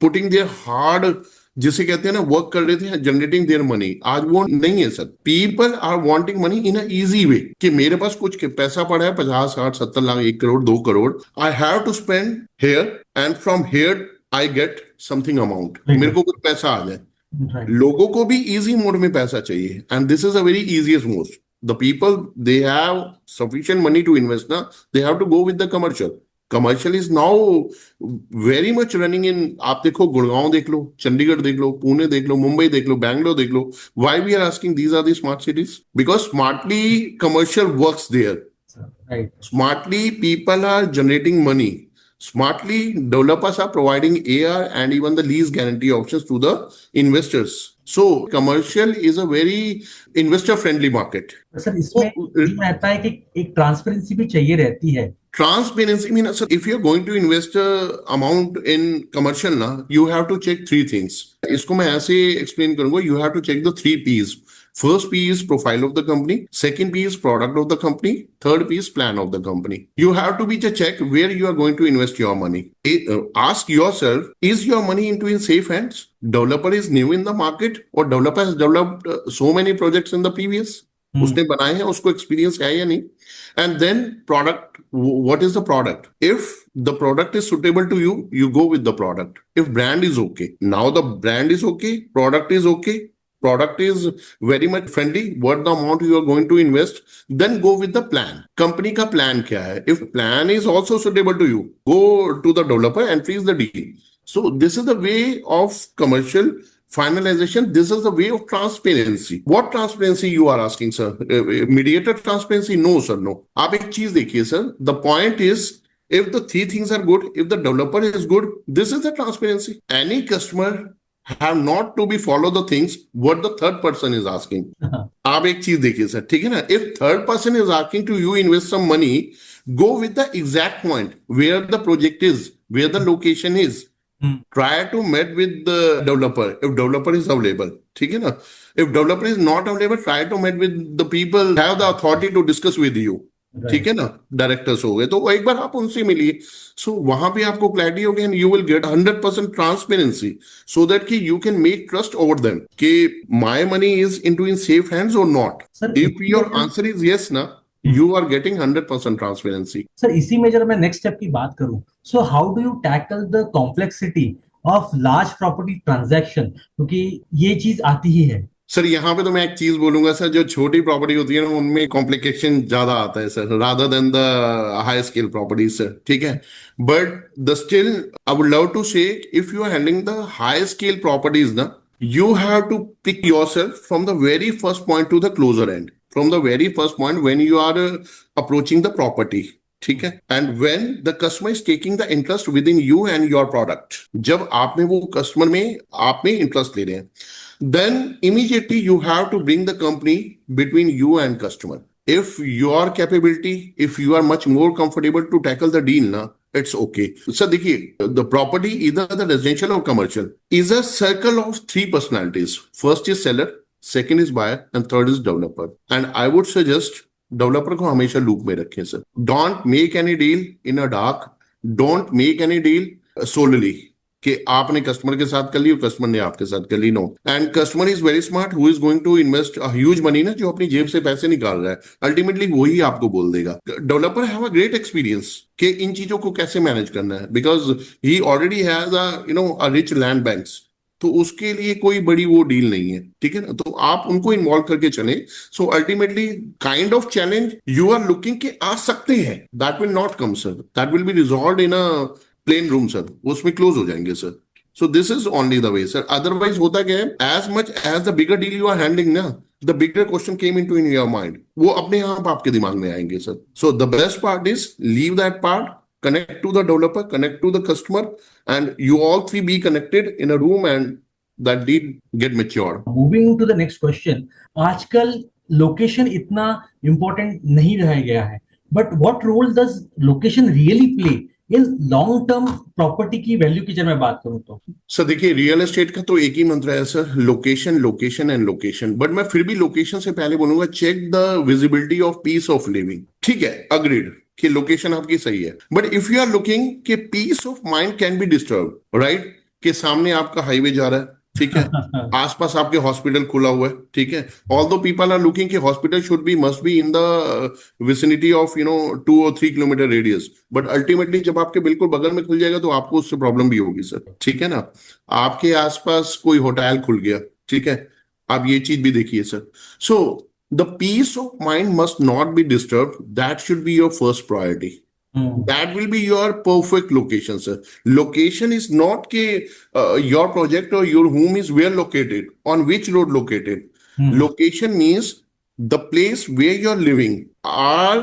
putting their hard, जिसे कहते हैं ना, वर्क कर रहे थे जनरेटिंग देयर मनी। आज वो नहीं है sir. People are wanting money in a easy way कि मेरे पास कुछ पैसा पड़ा है, 50 60 70 lakh, 1 crore 2 crore, I have to spend here and from here I get something amount, मेरे को कुछ पैसा आ जाए। लोगों को भी इजी मोड में पैसा चाहिए, and this is a very easiest mode. The people, they have sufficient money to invest now, they have to go with the commercial. Commercial is now very much running in, आप देखो गुड़गांव देख लो, चंडीगढ़ देख लो, पुणे देख लो, मुंबई देख लो, बैंगलोर देख लो। Why we are asking these are the smart cities? Because smartly commercial works there. Right. Smartly people are generating money. Smartly developers are providing AR and even the lease guarantee options to the investors. So commercial is a very investor friendly market. Sir इसमें ये रहता है कि एक transparency भी चाहिए रहती है। Transparency means, sir, if you're going to invest a amount in commercial ना, you have to check 3 things. इसको मैं ऐसे explain करूंगा, you have to check the 3 P's. First P is profile of the company, second P is product of the company, third P is plan of the company. You have to be to check where you are going to invest your money. Ask yourself, is your money into in safe hands? Developer is new in the market, or developer has developed so many projects in the previous? उसने बनाए हैं, उसको experience है या नहीं? And then product, what is the product? If the product is suitable to you, you go with the product. If brand is okay, now the brand is okay, product is okay, product is very much friendly, what the amount you are going to invest, then go with the plan. Company का plan क्या है? If plan is also suitable to you, go to the developer and freeze the deal. So this is the way of commercial finalization. This is the way of transparency. What transparency you are asking, sir? Mediated transparency? No, sir, no. आप एक चीज देखिए, sir. The point is, if the three things are good, if the developer is good, this is the transparency. Any customer have not to be follow the things what the third person is asking. आप एक चीज देखिए sir, ठीक है ना? If third person is asking to you invest some money, go with the exact point where the project is, where the location is. Try to meet with the developer if developer is available. ठीक है ना? If developer is not available, try to meet with the people have the authority to discuss with you. ठीक है ना? Directors हो गए तो एक बार आप उनसे मिलिए. सो वहां पे आपको क्लैरिटी होगी and you will get 100% transparency so that कि you can make trust over them कि my money is into in safe hands और not. If your answer is yes ना, you are getting 100% transparency. Sir इसी में जब मैं next step की बात करूं, so how do you tackle the complexity of large property transaction, क्योंकि ये चीज आती ही है. सर यहाँ पे तो मैं एक चीज बोलूंगा सर, जो छोटी प्रॉपर्टी होती है ना उनमें कॉम्प्लिकेशन ज्यादा आता है sir, rather than the high scale property sir. ठीक है, but the still I would love to say if you are handling the high scale properties ना, you have to pick yourself from the very first point to the closer end, from the very first point when you are approaching the property. ठीक है, and when the customer is taking the interest within you and your product, जब आप में वो customer में आप में interest ले रहे हैं, then immediately you have to bring the company between you and customer. If your capability, if you are much more comfortable to tackle the deal na, it's okay. So देखिए, the property, either the residential or commercial, is a circle of three personalities. First is seller, second is buyer, and third is developer. And I would suggest developer को हमेशा loop में रखें sir. Don't make any deal in a dark. Don't make any deal solely कि आपने customer के साथ कर ली और कस्टमर ने आपके साथ कर ली. No, and customer is very smart who is going to invest a huge money ना, जो अपनी जेब से पैसे निकाल रहा है, अल्टीमेटली वही आपको बोल देगा. Developer have a great experience कि इन चीजों को कैसे मैनेज करना है, because he already has a rich land banks. तो उसके लिए कोई बड़ी वो डील नहीं है. ठीक है ना, तो आप उनको इन्वॉल्व करके चले. So ultimately kind of challenge you are looking के आ सकते हैं, that will not come sir, that will be resolve in a plain room sir, उसमें क्लोज हो जाएंगे सर. So this is only the way sir. Otherwise होता क्या है, as much as the bigger deal you are handling ना, the bigger question came into in your mind, वो अपने आप आपके दिमाग में आएंगे sir. So the best part is leave that part, connect to the developer, connect to the customer, and you all three be connected in a room and that deal get matured. Moving to the next question, आजकल location इतना important नहीं रह गया है, but what role does location really play in long term property की value की जब मैं बात करूं तो? सर देखिए, रियल एस्टेट का तो एक ही मंत्र है सर, location location and location. But मैं फिर भी लोकेशन से पहले बोलूंगा check the visibility of peace of living. ठीक है, अग्रीड कि लोकेशन आपकी सही है, but if you are looking कि peace of mind can be disturb, right, कि सामने आपका हाईवे जा रहा है, ठीक है, आसपास आपके हॉस्पिटल खुला हुआ है, ठीक है, ऑल्दो पीपल आर लुकिंग कि hospital should be must be in the vicinity of 2 or 3 kilometre radius, but ultimately जब आपके बिल्कुल बगल में खुल जाएगा तो आपको उससे प्रॉब्लम भी होगी सर. ठीक है ना, आपके आसपास कोई होटल खुल गया, ठीक है, आप ये चीज भी देखिए sir. So the peace of mind must not be disturbed. That should be your first priority. That will be your perfect location, sir. Location is not your project or your home is where located, on which road located. Location means the place where you're living. Are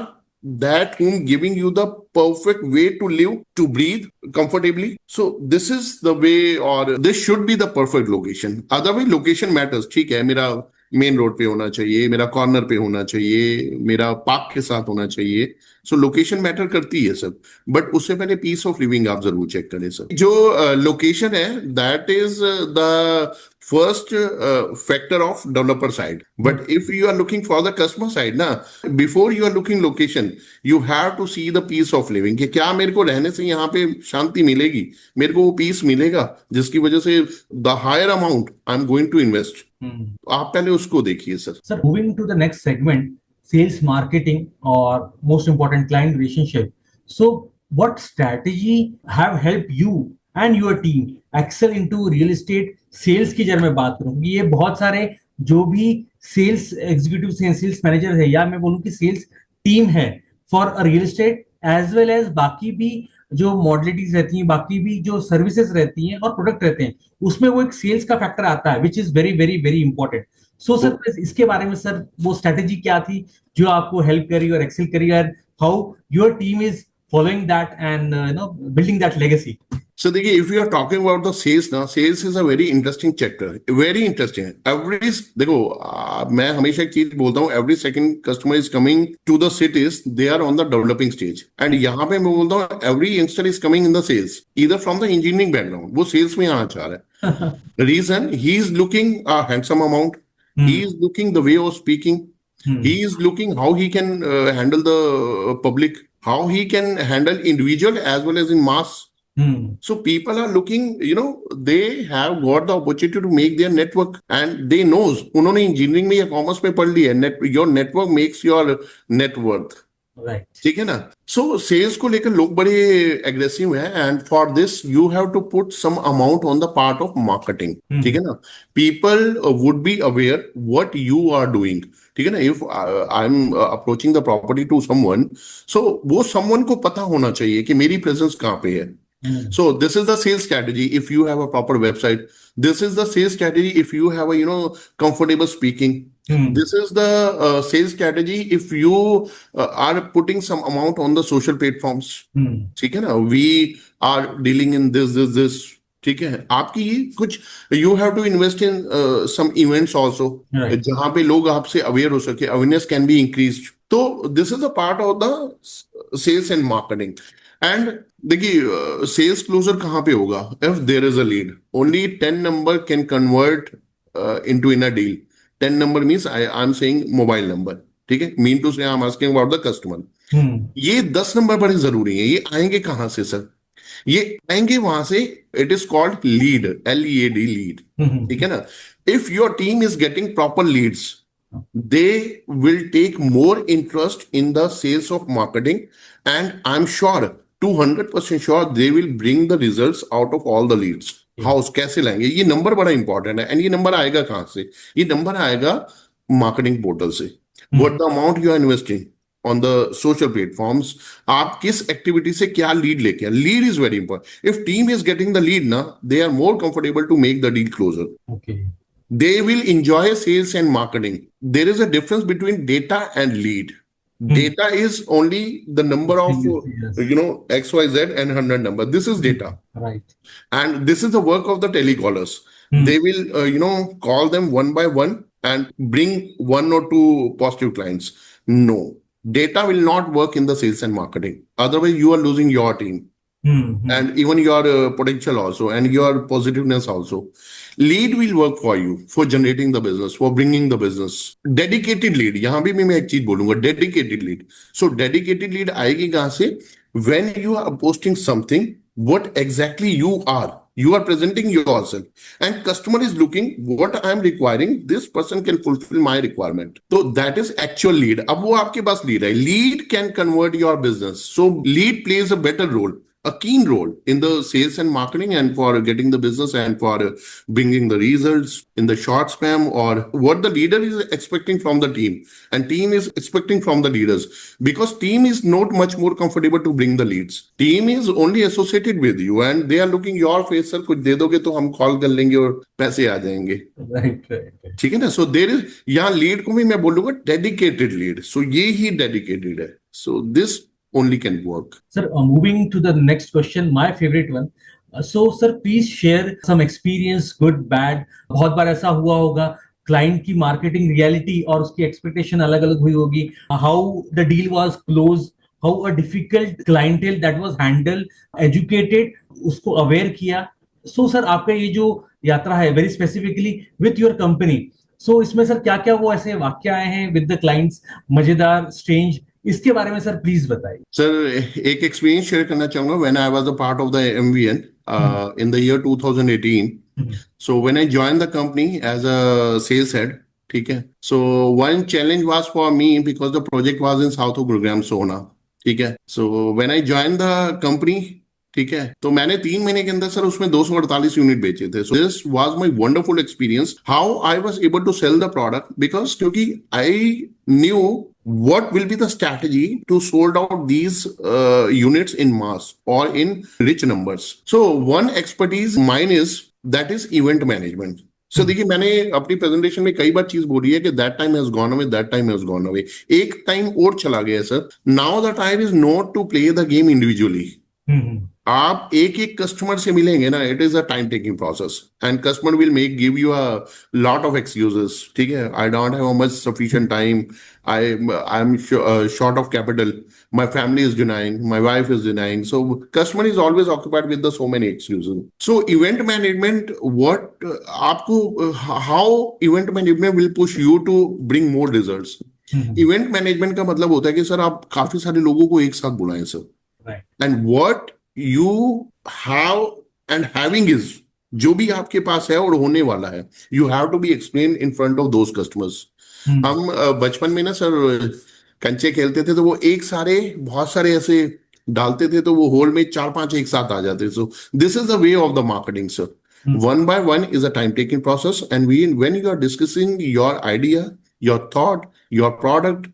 that home giving you the perfect way to live, to breathe comfortably? So this is the way, or this should be the perfect location. Otherwise, location matters. ठीक है, मेरा main road पे होना चाहिए, मेरा corner पे होना चाहिए, मेरा पार्क के साथ होना चाहिए. सो लोकेशन मैटर करती है सर, बट उससे पहले पीस ऑफ लिविंग आप जरूर चेक करें सर. जो लोकेशन है that is the first factor of developer side, but if you are looking for the customer side ना, before you are looking location you have to see the peace of living कि क्या मेरे को रहने से यहाँ पे शांति मिलेगी, मेरे को वो पीस मिलेगा जिसकी वजह से the higher amount I am going to invest. आप पहले उसको देखिए सर. Sir moving to the next segment, sales marketing और most important client relationship. So what strategy have help you and your team excel into real estate sales की जब मैं बात करूं, ये बहुत सारे जो भी सेल्स एग्जीक्यूटिव है, सेल्स मैनेजर है, या मैं बोलूं कि सेल्स टीम है for a real estate, as well as बाकी भी जो मॉडलिटीज रहती हैं, बाकी भी जो सर्विसेज रहती हैं और प्रोडक्ट रहते हैं, उसमें वो एक सेल्स का फैक्टर आता है, which is very very very important. So sir इसके बारे में सर वो स्ट्रेटेजी क्या थी जो आपको हेल्प करी और एक्सेल करी, और how your team is following that and building that legacy? So, देखिए, if you are talking about the sales now, sales is a very interesting chapter, very interesting. देखो, मैं हमेशा एक चीज बोलता हूँ, every second customer is coming to the cities, they are on the developing stage. And यहाँ पे मैं बोलता हूँ, every youngster is coming in the sales, either from the engineering background, वो sales में आना चाह रहा है. The reason, he is looking a handsome amount, he is looking the way of speaking, he is looking how he can handle the public, how he can handle individual as well as in mass. So people are looking, they have got the opportunity to make their network, and they knows उन्होंने engineering में या commerce में पढ़ लिया है, your network makes your net worth, right, ठीक है ना. सो सेल्स को लेकर लोग बड़े एग्रेसिव हैं, and for this you have to put some amount on the part of marketing, ठीक है ना. People would be aware what you are doing, ठीक है ना. If I am approaching the property to someone, so वो someone को पता होना चाहिए कि मेरी प्रेजेंस कहाँ पे है. So this is the sales strategy if you have a proper website. This is the sales strategy if you have a comfortable speaking. This is the sales strategy if you are putting some amount on the social platforms. ठीक है ना. We are dealing in this. ठीक है. आपकी कुछ you have to invest in some events also, right, जहाँ पे लोग आपसे aware हो सके, awareness can be increased. तो this is a part of the sales and marketing. And देखिए, सेल्स क्लोजर कहाँ पे होगा? If there is a lead, only 10 number can convert into in a deal. 10 number means I am saying mobile number, ठीक है. Mean to say I am asking about the customer. ये 10 number बड़े जरूरी हैं. ये आएंगे कहाँ से सर? ये आएंगे वहां से. It is called lead, LEAD, lead, ठीक है ना. If your team is getting proper leads, they will take more interest in the sales of marketing, and I'm sure 200% sure they will bring the results out of all the leads. House कैसे लाएंगे? ये number बड़ा important है. And ये number आएगा कहाँ से? ये नंबर आएगा मार्केटिंग पोर्टल से. What the amount you are investing on the social platforms, आप किस एक्टिविटी से क्या लीड लेके आए. Lead is very important. If team is getting the lead ना, they are more comfortable to make the deal closure. okay, They will enjoy sales and marketing. There is a difference between data and lead. Data is only the number of yes, XYZ and 100 number. This is data, right, and this is the work of the telecallers. They will call them one by one and bring one or two positive clients. No, data will not work in the sales and marketing. Otherwise you are losing your team and even your potential also, and your positiveness also. Lead will work for you for generating the business, for bringing the business. Dedicated lead, यहाँ भी मैं एक चीज बोलूंगा, dedicated lead. So dedicated lead आएगी कहाँ से? When you are posting something, what exactly you are presenting yourself, and customer is looking what I am requiring, this person can fulfill my requirement. So that is actual lead. अब वो आपके पास lead है. Lead can convert your business. So lead plays a better role, a keen role in the sales and marketing, and for getting the business, and for bringing the results in the short span, or what the leader is expecting from the team, and team is expecting from the leaders, because team is not much more comfortable to bring the leads. Team is only associated with you, and they are looking your face. Sir, कुछ दे दोगे तो हम call कर लेंगे और पैसे आ जाएंगे. right, ठीक है ना. सो देर इज, यहाँ लीड को भी मैं बोलूंगा डेडिकेटेड लीड. सो ये ही डेडिकेटेड है. So this only can work. Sir, moving to the next question, my favorite one. So, sir, please share some experience, good, bad. बहुत बार ऐसा हुआ होगा, क्लाइंट की मार्केटिंग रियलिटी और उसकी एक्सपेक्टेशन अलग अलग हुई होगी. How the deal was close, how a difficult clientele that was handle, educated, उसको अवेयर किया. सो सर, आपका ये जो यात्रा है very specifically with your company, so इसमें सर क्या क्या वो ऐसे वाक्य आए हैं विद द क्लाइंट्स, मजेदार, स्ट्रेंज, इसके बारे में सर प्लीज बताइए. सर, एक एक्सपीरियंस शेयर करना चाहूंगा. When I was a part of the MVN in the year 2018. So when I joined the company as a sales head, ठीक है. So one challenge was for me because the project was in south of Gurugram, Sohna. ठीक है. So when I joined the company, ठीक है, तो मैंने 3 महीने के अंदर सर उसमें 248 यूनिट बेचे थे. So this was my wonderful experience how I was able to sell the product, because क्योंकि I knew what will be the strategy to sold out these units in mass or in rich numbers. So one expertise mine is that is event management. So देखिए, मैंने अपनी presentation में कई बार चीज बोली है कि that time has gone away, that time has gone away. एक टाइम और चला गया sir. Now the time is not to play the game individually. आप एक एक कस्टमर से मिलेंगे ना, it is a time taking process and customer will make give you a lot of excuses. ठीक है, I don't have much sufficient time, I am short of capital, my family is denying, my wife is denying, so customer is always occupied with the so many excuses. So event management, what आपको how event management will push you to bring more results. Event management का मतलब होता है कि sir आप काफी सारे लोगों को एक साथ बुलाएं sir. And what you have and having is, जो भी आपके पास है और होने वाला है, you have to be explain in front of those customers. हम बचपन में ना सर कंचे खेलते थे, तो वो एक सारे बहुत सारे ऐसे डालते थे, तो वो होल में 4-5 एक साथ आ जाते. सो this is the way of the marketing sir. One by one is a time taking process, and when you are discussing your idea, your thought, your product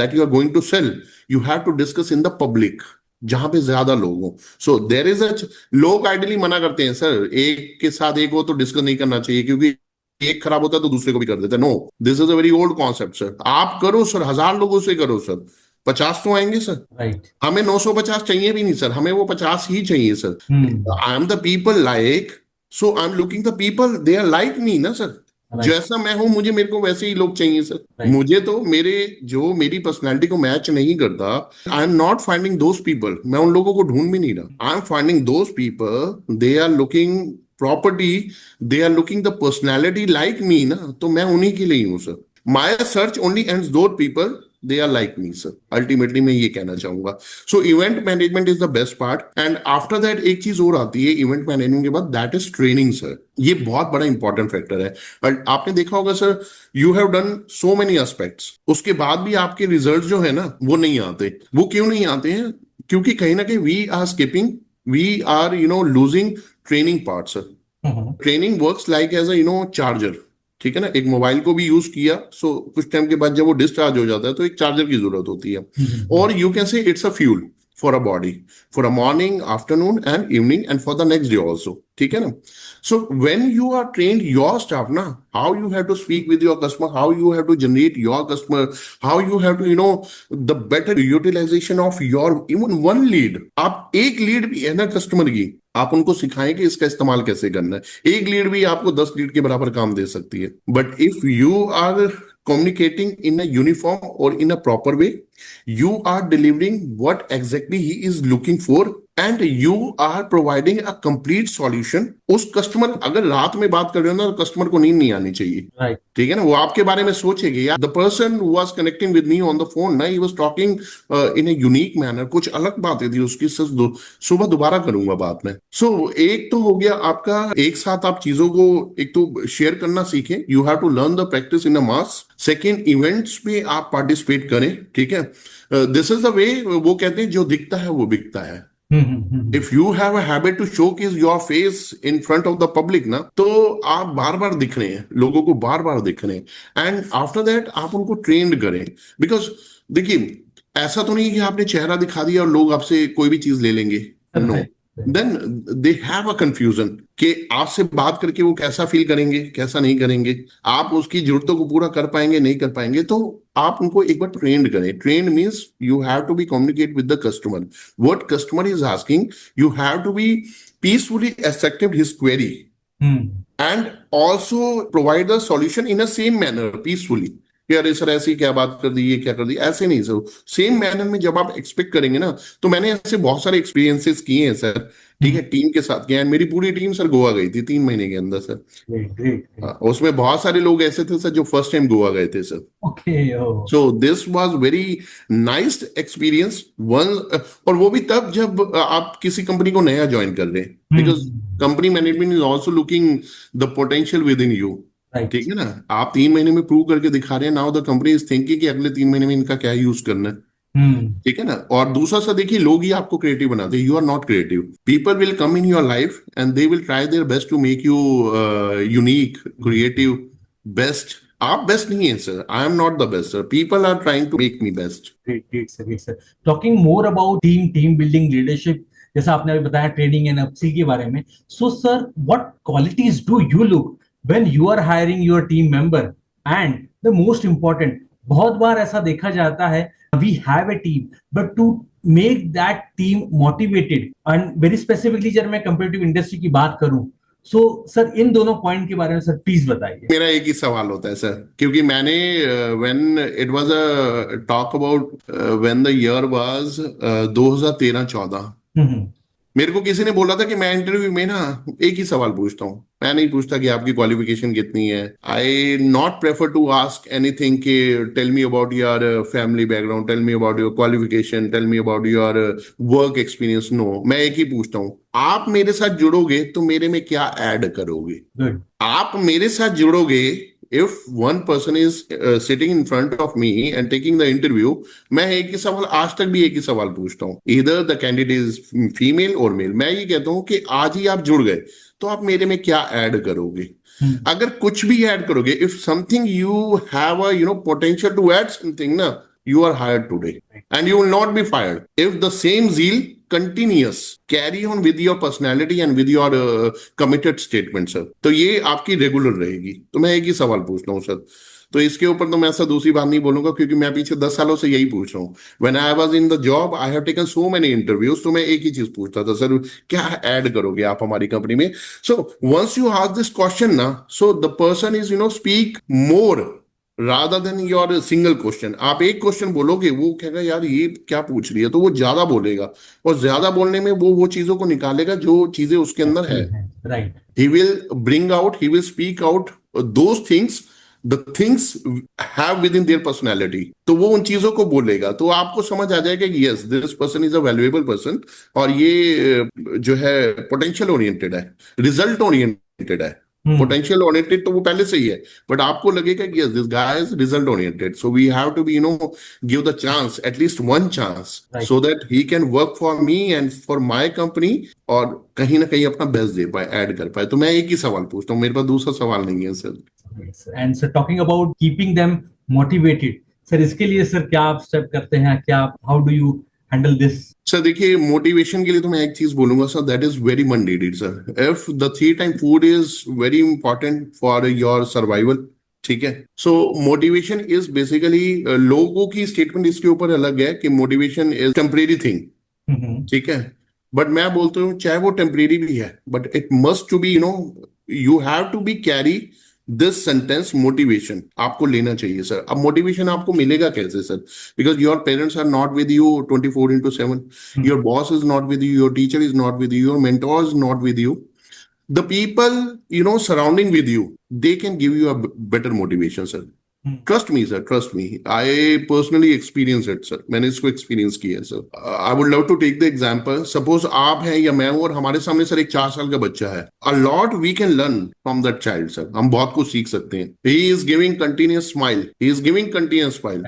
that you are going to sell, you have to discuss in the public, जहां पे ज्यादा लोग हो. सो there is a, लोग ideally मना करते हैं sir, एक के साथ एक हो तो डिस्कस नहीं करना चाहिए, क्योंकि एक खराब होता है तो दूसरे को भी कर देते हैं. No, this is a very old concept sir. आप करो सर, 1000 लोगों से करो सर, 50 तो आएंगे सर. हमें 950 चाहिए भी नहीं सर, हमें वो 50 ही चाहिए sir. I am the people like, so I am looking the people they are like me ना सर. जैसा मैं हूं, मेरे को वैसे ही लोग चाहिए सर. मुझे तो मेरी पर्सनैलिटी को मैच नहीं करता, I am not finding those people. मैं उन लोगों को ढूंढ भी नहीं रहा. I am finding those people, they are looking property, they are looking the personality like me ना, तो मैं उन्हीं के लिए हूं sir. My search only ends those people they are like me sir. Ultimately मैं ये कहना चाहूंगा. So event management is the best part, and after that एक चीज और आती है event management के बाद, that is training sir. ये बहुत बड़ा इंपॉर्टेंट फैक्टर है. और आपने देखा होगा sir, you have done so many aspects, उसके बाद भी आपके रिजल्ट जो है ना वो नहीं आते. वो क्यों नहीं आते हैं? क्योंकि कहीं ना कहीं we are skipping, we are losing training part sir. Training works like as a charger. ठीक है ना, एक मोबाइल को भी यूज किया, सो कुछ टाइम के बाद जब वो डिस्चार्ज हो जाता है तो एक चार्जर की जरूरत होती है. और you can say it's a fuel for a body, for a morning, afternoon and evening, and for the next day also. ठीक है ना. So when you are trained your staff ना, how you have to speak with your customer, how you have to generate your customer, how you have to the better utilisation of your even one lead. आप एक lead भी है ना customer की, आप उनको सिखाएं कि इसका इस्तेमाल कैसे करना है. एक लीड भी आपको 10 लीड के बराबर काम दे सकती है. But if you are communicating in a uniform or in a proper way, you are delivering what exactly he is looking for, and you are providing a complete solution. उस customer, अगर रात में बात कर रहे हो ना, तो कस्टमर को नींद नहीं आनी चाहिए. ठीक है ना, वो आपके बारे में सोचेगी. यार the person who was connecting with me on the phone ना, he was talking in a unique manner. कुछ अलग बातें थी उसकी. सुबह दोबारा करूंगा बात में. सो एक तो हो गया आपका, एक साथ आप चीजों को एक तो शेयर करना सीखें. You have to learn the practice in a mass. Second, events पे आप पार्टिसिपेट करें. ठीक है, दिस इज द वे. वो कहते हैं जो दिखता है वो बिकता है. If you have a habit to showcase your face in front of the public ना, तो आप बार बार दिख रहे हैं, लोगों को बार बार दिख रहे हैं. एंड आफ्टर दैट आप उनको ट्रेंड करें. बिकॉज देखिए, ऐसा तो नहीं कि आपने चेहरा दिखा दिया और लोग आपसे कोई भी चीज ले लेंगे. No, then they have a confusion कि आपसे बात करके वो कैसा फील करेंगे, कैसा नहीं करेंगे, आप उसकी जरूरतों को पूरा कर पाएंगे, नहीं कर पाएंगे. तो आप उनको एक बार ट्रेंड करें. Trained means you have to be communicate with the customer. What customer is asking, you have to be peacefully accept his query and also provide the solution in a same manner, peacefully. अरे sir ऐसी क्या बात कर दी, ये क्या कर दी, ऐसे नहीं सर. सेम मैनर में जब आप एक्सपेक्ट करेंगे ना, तो मैंने ऐसे बहुत सारे एक्सपीरियंसेस किए हैं सर. ठीक है, टीम के साथ गया. मेरी पूरी टीम सर गोवा गई थी 3 महीने के अंदर सर. उसमें बहुत सारे लोग ऐसे थे सर जो फर्स्ट टाइम गोवा गए थे sir. So this was very nice experience one. और वो भी तब जब आप किसी कंपनी को नया ज्वाइन कर रहे हैं, because company management is also looking the potential with in you. ठीक है ना, आप 3 महीने में प्रूव करके दिखा रहे हैं. Now the company is thinking कि अगले 3 महीने में इनका क्या यूज करना है. हम्म ठीक है ना। और दूसरा सर देखिए, लोग ही आपको क्रिएटिव बनाते हैं, you are not creative. People will come in your life and they will try their best to make you unique, creative, best. आप बेस्ट नहीं है sir, I am not the best sir, people are trying to make me best. Great great sir, great sir. Talking more about team building, leadership, जैसा आपने अभी बताया training and upskill के बारे में, so sir what qualities do you look when you are hiring your team member? And the most important, बहुत बार ऐसा देखा जाता है, we have a team but to make that team motivated, and very specifically जब मैं comparative industry की बात करूं, सो सर इन दोनों पॉइंट के बारे में सर प्लीज बताइए। मेरा एक ही सवाल होता है सर, क्योंकि मैंने when it was a talk about when the year was 2013-14, हम्म मेरे को किसी ने बोला था कि मैं इंटरव्यू में ना एक ही सवाल पूछता हूँ, मैं नहीं पूछता कि आपकी क्वालिफिकेशन कितनी है। I not prefer to ask anything कि tell me about your family background, tell me about your qualification, tell me about your work experience. No, मैं एक ही पूछता हूँ, आप मेरे साथ जुड़ोगे तो मेरे में क्या ऐड करोगे? गुड आप मेरे साथ जुड़ोगे, if one person is sitting in front of me and taking the interview, मैं एक ही सवाल, आज तक भी एक ही सवाल पूछता हूँ, इधर द कैंडिडेट इज फीमेल और मेल। मैं ये कहता हूँ कि आज ही आप जुड़ गए तो आप मेरे में क्या ऐड करोगे? अगर कुछ भी ऐड करोगे, if something you have a potential to add something ना, you are hired today and you will not be fired if the same zeal continuous carry on with your personality and with your committed statement sir। तो ये आपकी regular रहेगी। तो मैं एक ही सवाल पूछ रहा हूँ सर, तो इसके ऊपर तो मैं ऐसा दूसरी बात नहीं बोलूंगा, क्योंकि मैं पीछे 10 सालों से यही पूछ रहा हूँ। When I was in the job I have taken so many interviews, तो मैं एक ही चीज पूछता था, सर क्या ऐड करोगे आप हमारी कंपनी में? So once you ask this question ना, so the person is speak more rather than your single question. आप एक क्वेश्चन बोलोगे, वो कहेगा यार ये क्या पूछ रही है, तो वो ज्यादा बोलेगा, और ज्यादा बोलने में वो चीजों को निकालेगा जो चीजें उसके अंदर है। Right he will bring out, he will speak out those things, the things have with in their personality. तो वो उन चीजों को बोलेगा, तो आपको समझ आ जाएगा कि yes this person is a valuable person, और ये जो है पोटेंशियल ओरिएंटेड है, रिजल्ट ओरिएंटेड है। पोटेंशियल ओरिएंटेड तो वो पहले से ही है, बट आपको लगेगा कि yes this guy is result oriented, so we have to be give the chance, at least one chance, so that he can work for me and for my company, और कहीं ना कहीं अपना बेस्ट दे पाए, ऐड कर पाए। तो मैं एक ही सवाल पूछता हूँ, मेरे पास दूसरा सवाल नहीं है sir. And sir talking about keeping them motivated, sir इसके लिए सर क्या आप स्टेप करते हैं, क्या how do you handle this? Sir देखिए, मोटिवेशन के लिए तो मैं एक चीज बोलूंगा sir, that is very mandated sir. If the 3 time food is very important for your survival, ठीक है, सो मोटिवेशन इज बेसिकली, लोगों की स्टेटमेंट इसके ऊपर अलग है कि मोटिवेशन इज टेम्परेरी थिंग, ठीक है, बट मैं बोलता हूँ चाहे वो टेम्परेरी भी है, but it must to be you have to be carry this sentence, motivation आपको लेना चाहिए सर। अब मोटिवेशन आपको मिलेगा कैसे sir? Because your parents are not with you 24/7, your boss is not with you, your teacher is not with you, your mentor is not with you. The people surrounding with you, they can give you a better motivation sir। Trust me sir, trust me, I personally experience it sir, मैंने इसको experience किया है sir. I would love to take the example, suppose आप हैं या मैं हूं, और हमारे सामने सर एक 4 साल का बच्चा है। A lot we can learn from that child sir, हम बहुत कुछ सीख सकते हैं। He is giving continuous smile, he is giving continuous smile,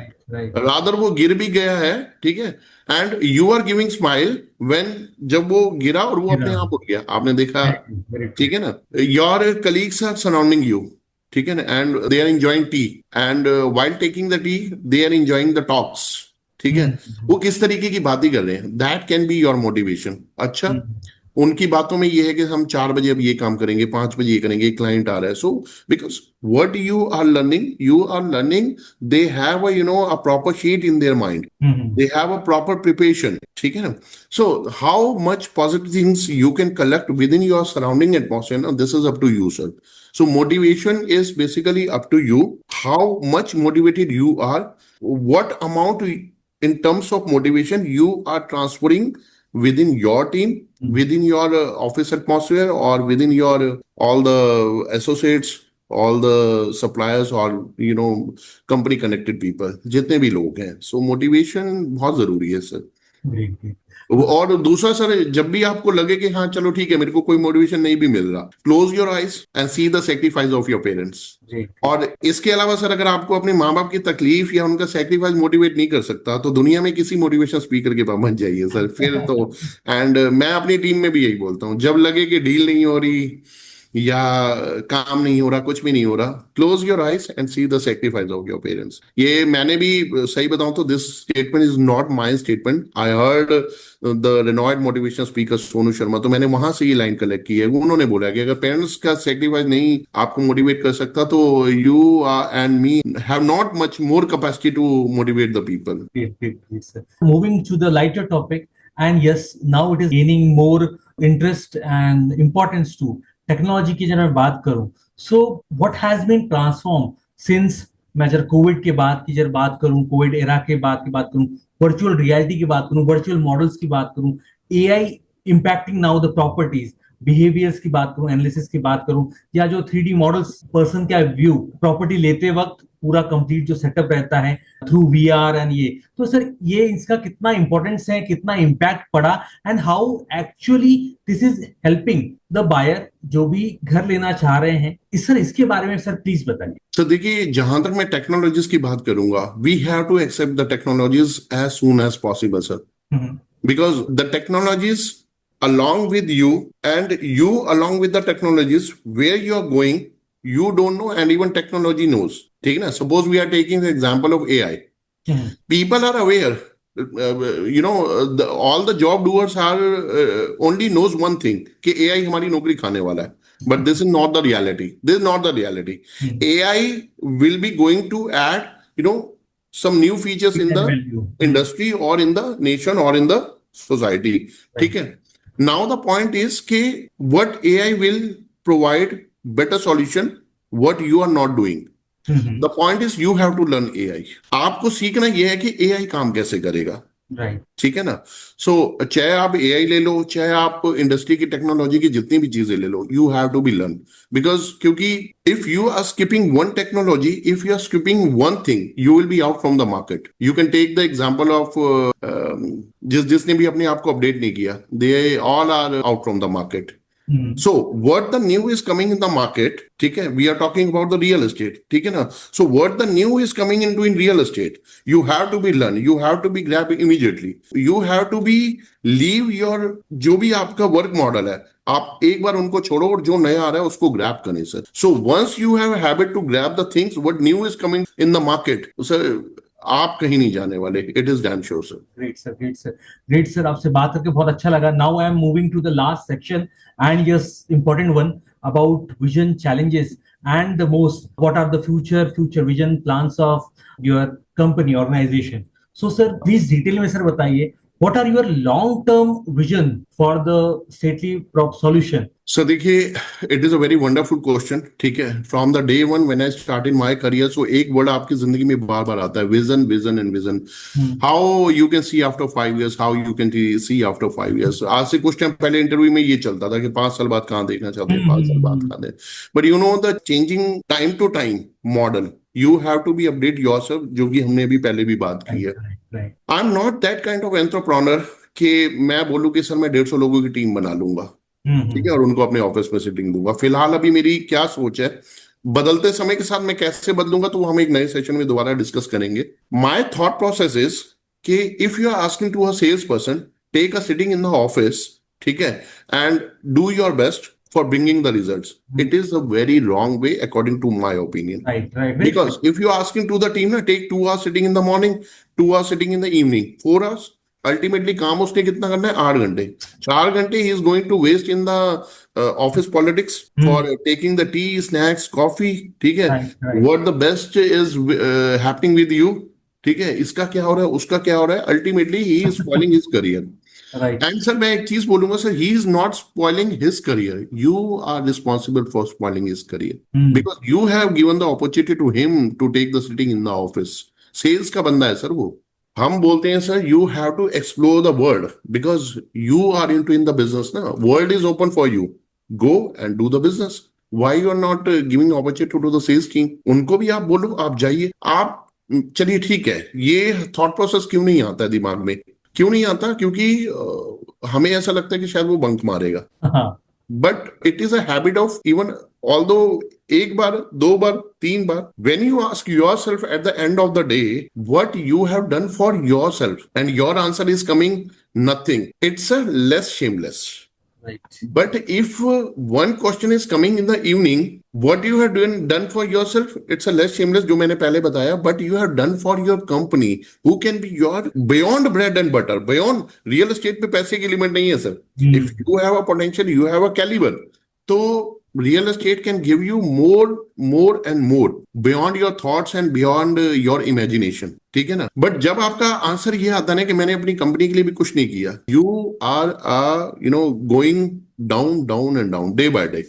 rather वो गिर भी गया है, ठीक है, and you are giving smile when, जब वो गिरा और वो अपने आप उठ गया, आपने देखा, ठीक है ना। Your colleagues are surrounding you, ठीक है ना, and they are enjoying tea, and while taking the tea they are enjoying the talks, ठीक है, वो किस तरीके की बातें कर रहे हैं, that can be your motivation. अच्छा, उनकी बातों में ये है कि हम 4 बजे अब ये काम करेंगे, 5 बजे ये करेंगे, एक क्लाइंट आ रहा है, so because what you are learning, they have a proper sheet in their mind, they have a proper preparation, ठीक है ना। So how much positive things you can collect within your surrounding atmosphere, now this is up to you sir। So motivation is basically up to you, how much motivated you are, what amount in terms of motivation you are transferring within your team, within your office atmosphere, or within your all the associates, all the suppliers, or company connected people, जितने भी लोग हैं। So motivation बहुत जरूरी है sir. Great great. और दूसरा sir, जब भी आपको लगे कि हाँ चलो ठीक है, मेरे को कोई मोटिवेशन नहीं भी मिल रहा, close your eyes and see the sacrifice of your parents. Great और इसके अलावा सर, अगर आपको अपने माँ बाप की तकलीफ या उनका सेक्रीफाइस मोटिवेट नहीं कर सकता, तो दुनिया में किसी मोटिवेशन स्पीकर के पास मत जाइए सर, फिर तो। एंड मैं अपनी टीम में भी यही बोलता हूँ, जब लगे कि डील नहीं हो रही या काम नहीं हो रहा, कुछ भी नहीं हो रहा, close your eyes and see the sacrifice of your parents. ये मैंने भी, सही बताऊं तो, this statement is not my statement, I heard the renowned motivational speaker Sonu Sharma, तो मैंने वहां से ये लाइन कलेक्ट की है। उन्होंने बोला कि अगर पेरेंट्स का सेक्रीफाइस नहीं आपको मोटिवेट कर सकता, तो you and me have not much more capacity to motivate the people. great, great, great, sir. Moving to the lighter topic, and yes, now it is gaining more interest and importance too. Technology की जब मैं बात करूं, so what has been transform since, मैं जब Covid के बाद की जब बात करूं, कोविड एरा के बाद की बात करूं, वर्चुअल रियलिटी की बात करूं, वर्चुअल मॉडल्स की बात करूं, AI impacting now the properties, behaviours की बात करूं, एनालिसिस की बात करूं, या जो 3D मॉडल्स पर्सन का व्यू प्रॉपर्टी लेते वक्त पूरा कंप्लीट जो सेटअप रहता है थ्रू वीआर एंड ये, तो सर ये इसका कितना इंपॉर्टेंस है, कितना इम्पैक्ट पड़ा, and how actually this is helping the buyer जो भी घर लेना चाह रहे हैं, इस सर इसके बारे में सर प्लीज बताइए। तो देखिए, जहां तक मैं टेक्नोलॉजीज की बात करूंगा, we have to accept the technologies as soon as possible sir, because the technologies along with you and you along with the technologies, where you are going, you don't know, and even technology knows. ठीक है ना? Suppose we are taking the example of AI. People are aware, all the job doers are only knows one thing, कि AI हमारी नौकरी खाने वाला है, but this is not the reality. This is not the reality. AI will be going to add, some new features in the industry or in the nation or in the society. ठीक है? Now the point is कि what AI will provide better solution, what you are not doing. The point is you have to learn AI. आपको सीखना यह है कि AI काम कैसे करेगा। राइट, ठीक है ना? सो चाहे आप AI ले लो, चाहे आप इंडस्ट्री की टेक्नोलॉजी की जितनी भी चीजें ले लो, you have to be learn, because क्योंकि if you are skipping one technology, if you are skipping one thing, you will be out from the market. You can take the example of जिसने भी अपने आप को update नहीं किया, they all are out from the market. So what the new is coming in the market, ठीक है, we are talking about the real estate, ठीक है ना? So what the new is coming into in real estate, you have to be learn, you have to be grab immediately, you have to be leave your जो भी आपका work model है, आप एक बार उनको छोड़ो और जो नया आ रहा है उसको ग्रैब करें sir. So once you have a habit to grab the things what new is coming in the market, sir आप कहीं नहीं जाने वाले, it is damn sure sir. Great sir, great sir, great sir, आपसे बात करके बहुत अच्छा लगा। Now I am moving to the last section and yes important one about vision, challenges and the most what are the future vision plans of your company organisation. So sir please detail में sir बताइए, what are your long term vision for the Stately prop solution. Sir देखिए, it is a very wonderful question. ठीक है, from the day one when I started my career, so एक word आपकी जिंदगी में बार बार आता है, vision, vision and vision. How you can see after 5 years, how you can see after 5 years। आज से कुछ टाइम पहले इंटरव्यू में ये चलता था कि 5 साल बाद कहाँ देखना चाहते हैं, 5 साल बाद कहाँ दे, but you know the changing time to time model, you have to be update yourself, जो कि हमने अभी पहले भी बात की है। I am not that kind of entrepreneur कि मैं बोलूं कि सर मैं 150 लोगों की टीम बना लूंगा, ठीक है, और उनको अपने ऑफिस में सिटिंग दूंगा। फिलहाल अभी मेरी क्या सोच है, बदलते समय के साथ मैं कैसे बदलूंगा, तो हम एक नए सेशन में दोबारा डिस्कस करेंगे। माय थॉट प्रोसेस इज कि if you are asking to a sales person, take a sitting in the office, ठीक है, and do your best for bringing the results. It is a very wrong way according to my opinion. Right. Because if you are asking to the team, take 2 hours sitting in the morning, 2 hours sitting in the evening, 4 hours, ultimately काम उसने कितना करना है, 8 घंटे, 4 घंटे he is going to waste in the office politics for taking the tea, snacks, coffee, ठीक है, what the best is happening with you, ठीक है, इसका क्या हो रहा है, उसका क्या हो रहा है, ultimately he is spoiling his career. Right. And sir, मैं एक चीज बोलूंगा sir, he is not spoiling his career. You are responsible for spoiling his career because you have given the opportunity to him to take the sitting in the office. Sales का बंदा है sir वो। हम बोलते हैं sir, you have to explore the world because you are into in the business ना, world is open for you. Go and do the business. Why you are not giving opportunity to the sales team? उनको भी आप बोलो, आप जाइए, आप चलिए ठीक है, ये थॉट प्रोसेस क्यों नहीं आता है दिमाग में क्यों नहीं आता? क्योंकि हमें ऐसा लगता है कि शायद वो बंक मारेगा, हाँ, but it is a habit of even although एक बार, दो बार, तीन बार, when you ask yourself at the end of the day what you have done for yourself and your answer is coming nothing, it's a less shameless. right. But if one question is coming in the evening, what you have done for yourself, it's a less shameless, जो मैंने पहले बताया, but you have done for your company, who can be your beyond bread and butter, beyond real estate पे पैसे की limit नहीं है sir. If you have a potential, you have a caliber, तो real estate can give you more and more beyond your thoughts and beyond your imagination. ठीक है ना? But जब आपका आंसर ये आता है कि मैंने अपनी कंपनी के लिए भी कुछ नहीं किया, you are going down down and down day by day.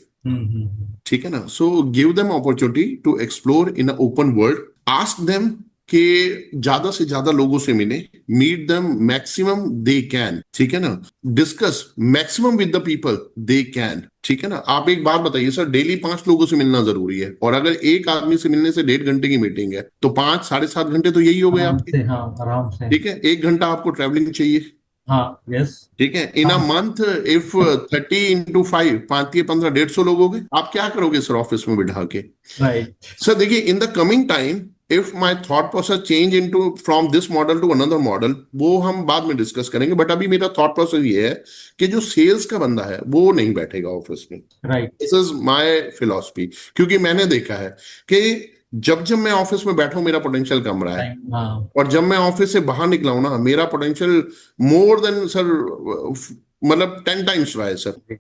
ठीक है ना? So give them opportunity to explore in a open world. Ask them कि ज्यादा से ज्यादा लोगों से मिले, meet them maximum they can. ठीक है ना? Discuss maximum with the people they can. ठीक है ना? आप एक बात बताइए सर, डेली 5 लोगों से मिलना जरूरी है, और अगर एक आदमी से मिलने से 1.5 घंटे की मीटिंग है तो 5 7.5 घंटे तो यही हो गए आराम आपके. से, हाँ, आराम से. ठीक है, 1 घंटा आपको ट्रैवलिंग चाहिए. हाँ, यस. ठीक है, इन अ हाँ, मंथ इफ 30 into 5, 5 15 150 लोग हो गए. आप क्या करोगे सर ऑफिस में बिठा के? राइट. सर देखिए, in the coming time if my thought process change into from this model to another model, वो हम बाद में डिस्कस करेंगे, बट अभी मेरा थॉट प्रोसेस ये है कि जो सेल्स का बंदा है वो नहीं बैठेगा ऑफिस में. Right. This is my philosophy. क्योंकि मैंने देखा है कि जब जब मैं ऑफिस में बैठा हूं मेरा पोटेंशियल कम रहा है, टाइम. हाँ. और जब मैं ऑफिस से बाहर निकला हूं ना, मेरा पोटेंशियल मोर देन सर, मतलब 10 times रहा है sir.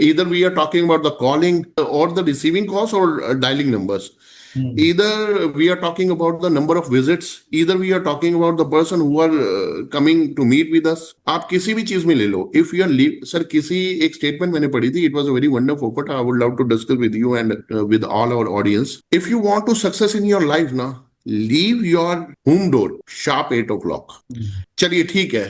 Either we are talking about the calling or the receiving calls or dialing numbers. Either we are talking about the number of visits. Either we are talking about the person who are coming to meet with us. आप किसी भी चीज में ले लो. If you are sir, किसी एक statement मैंने पढ़ी थी. It was a very wonderful quote. I would love to discuss with you and with all our audience. If you want to success in your life ना, leave your home door sharp 8 o'clock. चलिए ठीक है,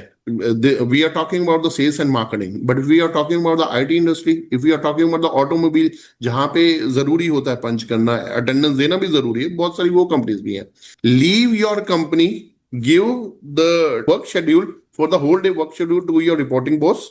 we are talking about the sales and marketing, but if we are talking about the IT industry, if we are talking about the automobile, जहां पे जरूरी होता है पंच करना, अटेंडेंस देना भी जरूरी है, बहुत सारी वो कंपनीज भी हैं. Leave your company, give the work schedule for the whole day work schedule to your reporting boss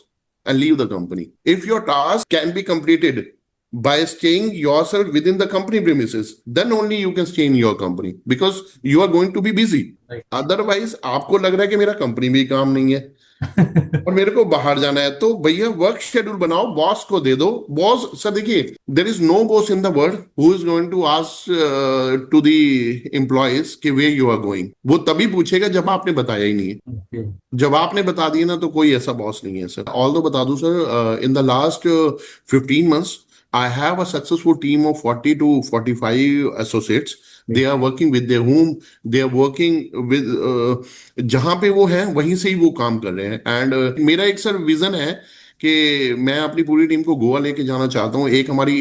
and leave the company. If your task can be completed by staying yourself within the company premises, then only you can stay in your company because you are going to be busy. Right. Otherwise आपको लग रहा है कि मेरा company में काम नहीं है और मेरे को बाहर जाना है, तो भैया वर्क शेड्यूल बनाओ, बॉस को दे दो. बॉस सर देखिए, there is no boss in the world who is going to ask to the employees कि वे यू आर गोइंग. वो तभी पूछेगा जब आपने बताया ही नहीं है. Okay. जब आपने बता दिया ना, तो कोई ऐसा बॉस नहीं है सर. ऑल्दो बता दूं sir, in the last 15 months I have a successful team of 40 to 45 associates. They are working with their home. They are working with जहां पे वो हैं वहीं से ही वो काम कर रहे हैं. एंड मेरा एक सर विजन है कि मैं अपनी पूरी टीम को गोवा लेके जाना चाहता हूँ. एक हमारी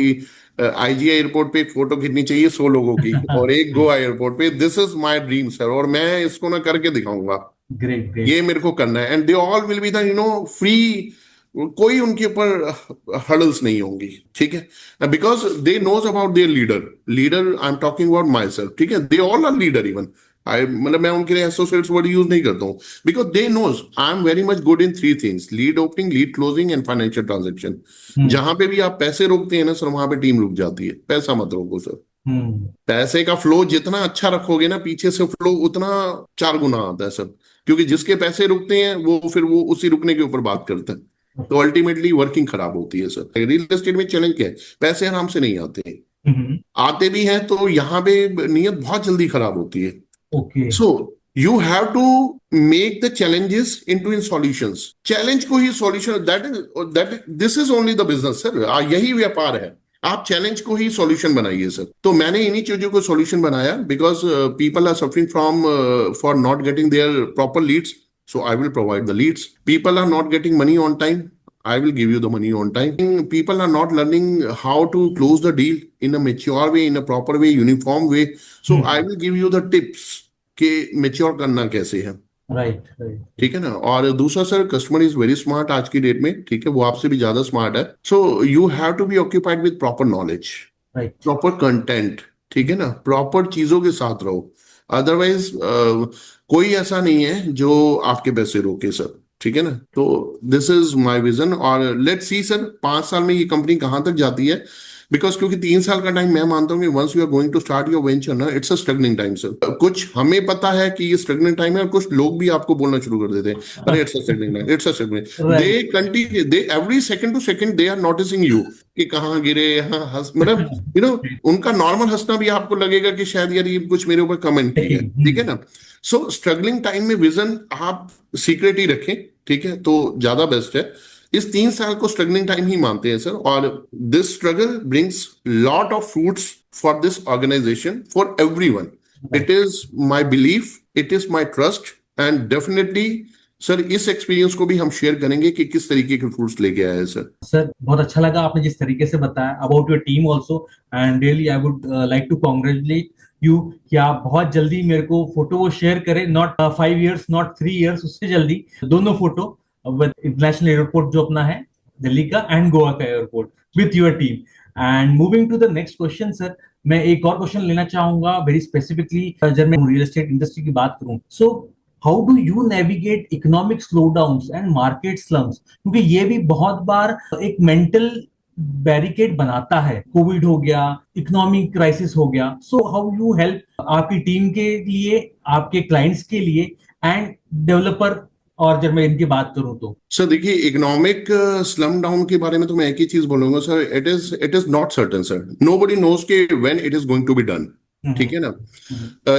आईजीआई एयरपोर्ट पे एक फोटो खींचनी चाहिए 100 लोगों की और एक गोवा एयरपोर्ट पे. This is my dream sir, और मैं इसको ना करके दिखाऊंगा. Great, great. ये मेरे को करना है. And they all will be the free, कोई उनके ऊपर हर्डल्स नहीं होंगी. ठीक है, because they knows about their leader I am talking about my self. ठीक है, they all are leader. Even मतलब मैं उनके लिए एसोसिएट्स वर्ड यूज नहीं करता हूँ, because they knows I am very much good in 3 things: lead opening, lead closing and financial transaction. जहां पे भी आप पैसे रोकते हैं ना सर, वहां पे टीम रुक जाती है. पैसा मत रोको सर. पैसे का फ्लो जितना अच्छा रखोगे ना, पीछे से फ्लो उतना 4 गुना आता है सर. क्योंकि जिसके पैसे रुकते हैं वो फिर वो उसी रुकने के ऊपर बात करता है, तो अल्टीमेटली वर्किंग खराब होती है सर. रियल एस्टेट में चैलेंज क्या है? पैसे आराम से नहीं आते हैं. आते भी हैं तो यहाँ पे नीयत बहुत जल्दी खराब होती है. Okay. So you have to make the challenges into in solutions. Challenge को ही solution, that this is only the business sir. यही व्यापार है. आप चैलेंज को ही सॉल्यूशन बनाइए सर. तो मैंने इन्हीं चीजों को सॉल्यूशन बनाया, because people are suffering from for not getting their proper leads. So I will provide the leads. People are not getting money on time. I will give you the money on time. People are not learning how to close the deal in a mature way, in a proper way, uniform way. So I will give you the tips कि mature करना कैसे है. Right, right. ठीक है ना. और दूसरा sir, customer is very smart आज की डेट में. ठीक है, वो आपसे भी ज्यादा स्मार्ट है. So you have to be occupied with proper knowledge, Right. Proper content. ठीक है ना, प्रॉपर चीजों के साथ रहो. अदरवाइज कोई ऐसा नहीं है जो आपके पैसे रोके सर. ठीक है ना। तो दिस इज माय विजन, और लेट्स सी सर 5 साल में ये कंपनी कहाँ तक जाती है, बिकॉज क्योंकि 3 साल का टाइम मैं मानता हूँ कि once you are going to start your venture ना, it's a struggling time sir. कुछ हमें पता है कि ये स्ट्रगलिंग टाइम है, और कुछ लोग भी आपको बोलना शुरू कर देते हैं अरे it's a struggling time, it's a struggling. They right. Continue, they every second to second they are noticing you कि कहाँ गिरे, यहाँ हंस, मतलब यू नो उनका नॉर्मल हंसना भी आपको लगेगा कि शायद यार ये कुछ मेरे ऊपर कमेंट किया है, ठीक है ना। सो स्ट्रगलिंग टाइम में विजन आप सीक्रेट ही रखें, ठीक है, तो ज्यादा बेस्ट है। इस 3 साल को स्ट्रगलिंग टाइम ही मानते हैं सर, और this struggle brings lot of fruits for this organization, for everyone. It is my belief, it is my trust, and definitely sir इस एक्सपीरियंस को भी हम शेयर करेंगे कि किस तरीके के फ्रूट्स लेके आए हैं सर। सर बहुत अच्छा लगा आपने जिस तरीके से बताया about your team also, and really I would like to congratulate you कि आप बहुत जल्दी मेरे को फोटो वो शेयर करें, नॉट 5 years, नॉट 3 years, उससे जल्दी दोनों फोटो विद इंटरनेशनल एयरपोर्ट जो अपना है दिल्ली का एंड गोवा का airport with your team. And moving to the next question sir, मैं एक और क्वेश्चन लेना चाहूंगा वेरी स्पेसिफिकली, जब मैं रियल एस्टेट इंडस्ट्री की बात करूं, so how do you navigate economic slowdowns and market slums, क्योंकि ये भी बहुत बार एक मेंटल बैरिकेड बनाता है। कोविड हो गया, इकोनॉमिक क्राइसिस हो गया, सो हाउ यू हेल्प आपकी टीम के लिए, आपके क्लाइंट्स के लिए एंड डेवलपर, और जब मैं इनकी बात करूं तो। सर देखिए, इकोनॉमिक स्लम डाउन के बारे में तो मैं एक ही चीज बोलूंगा sir, it is not certain sir, nobody knows के when it is going to be done, ठीक है ना।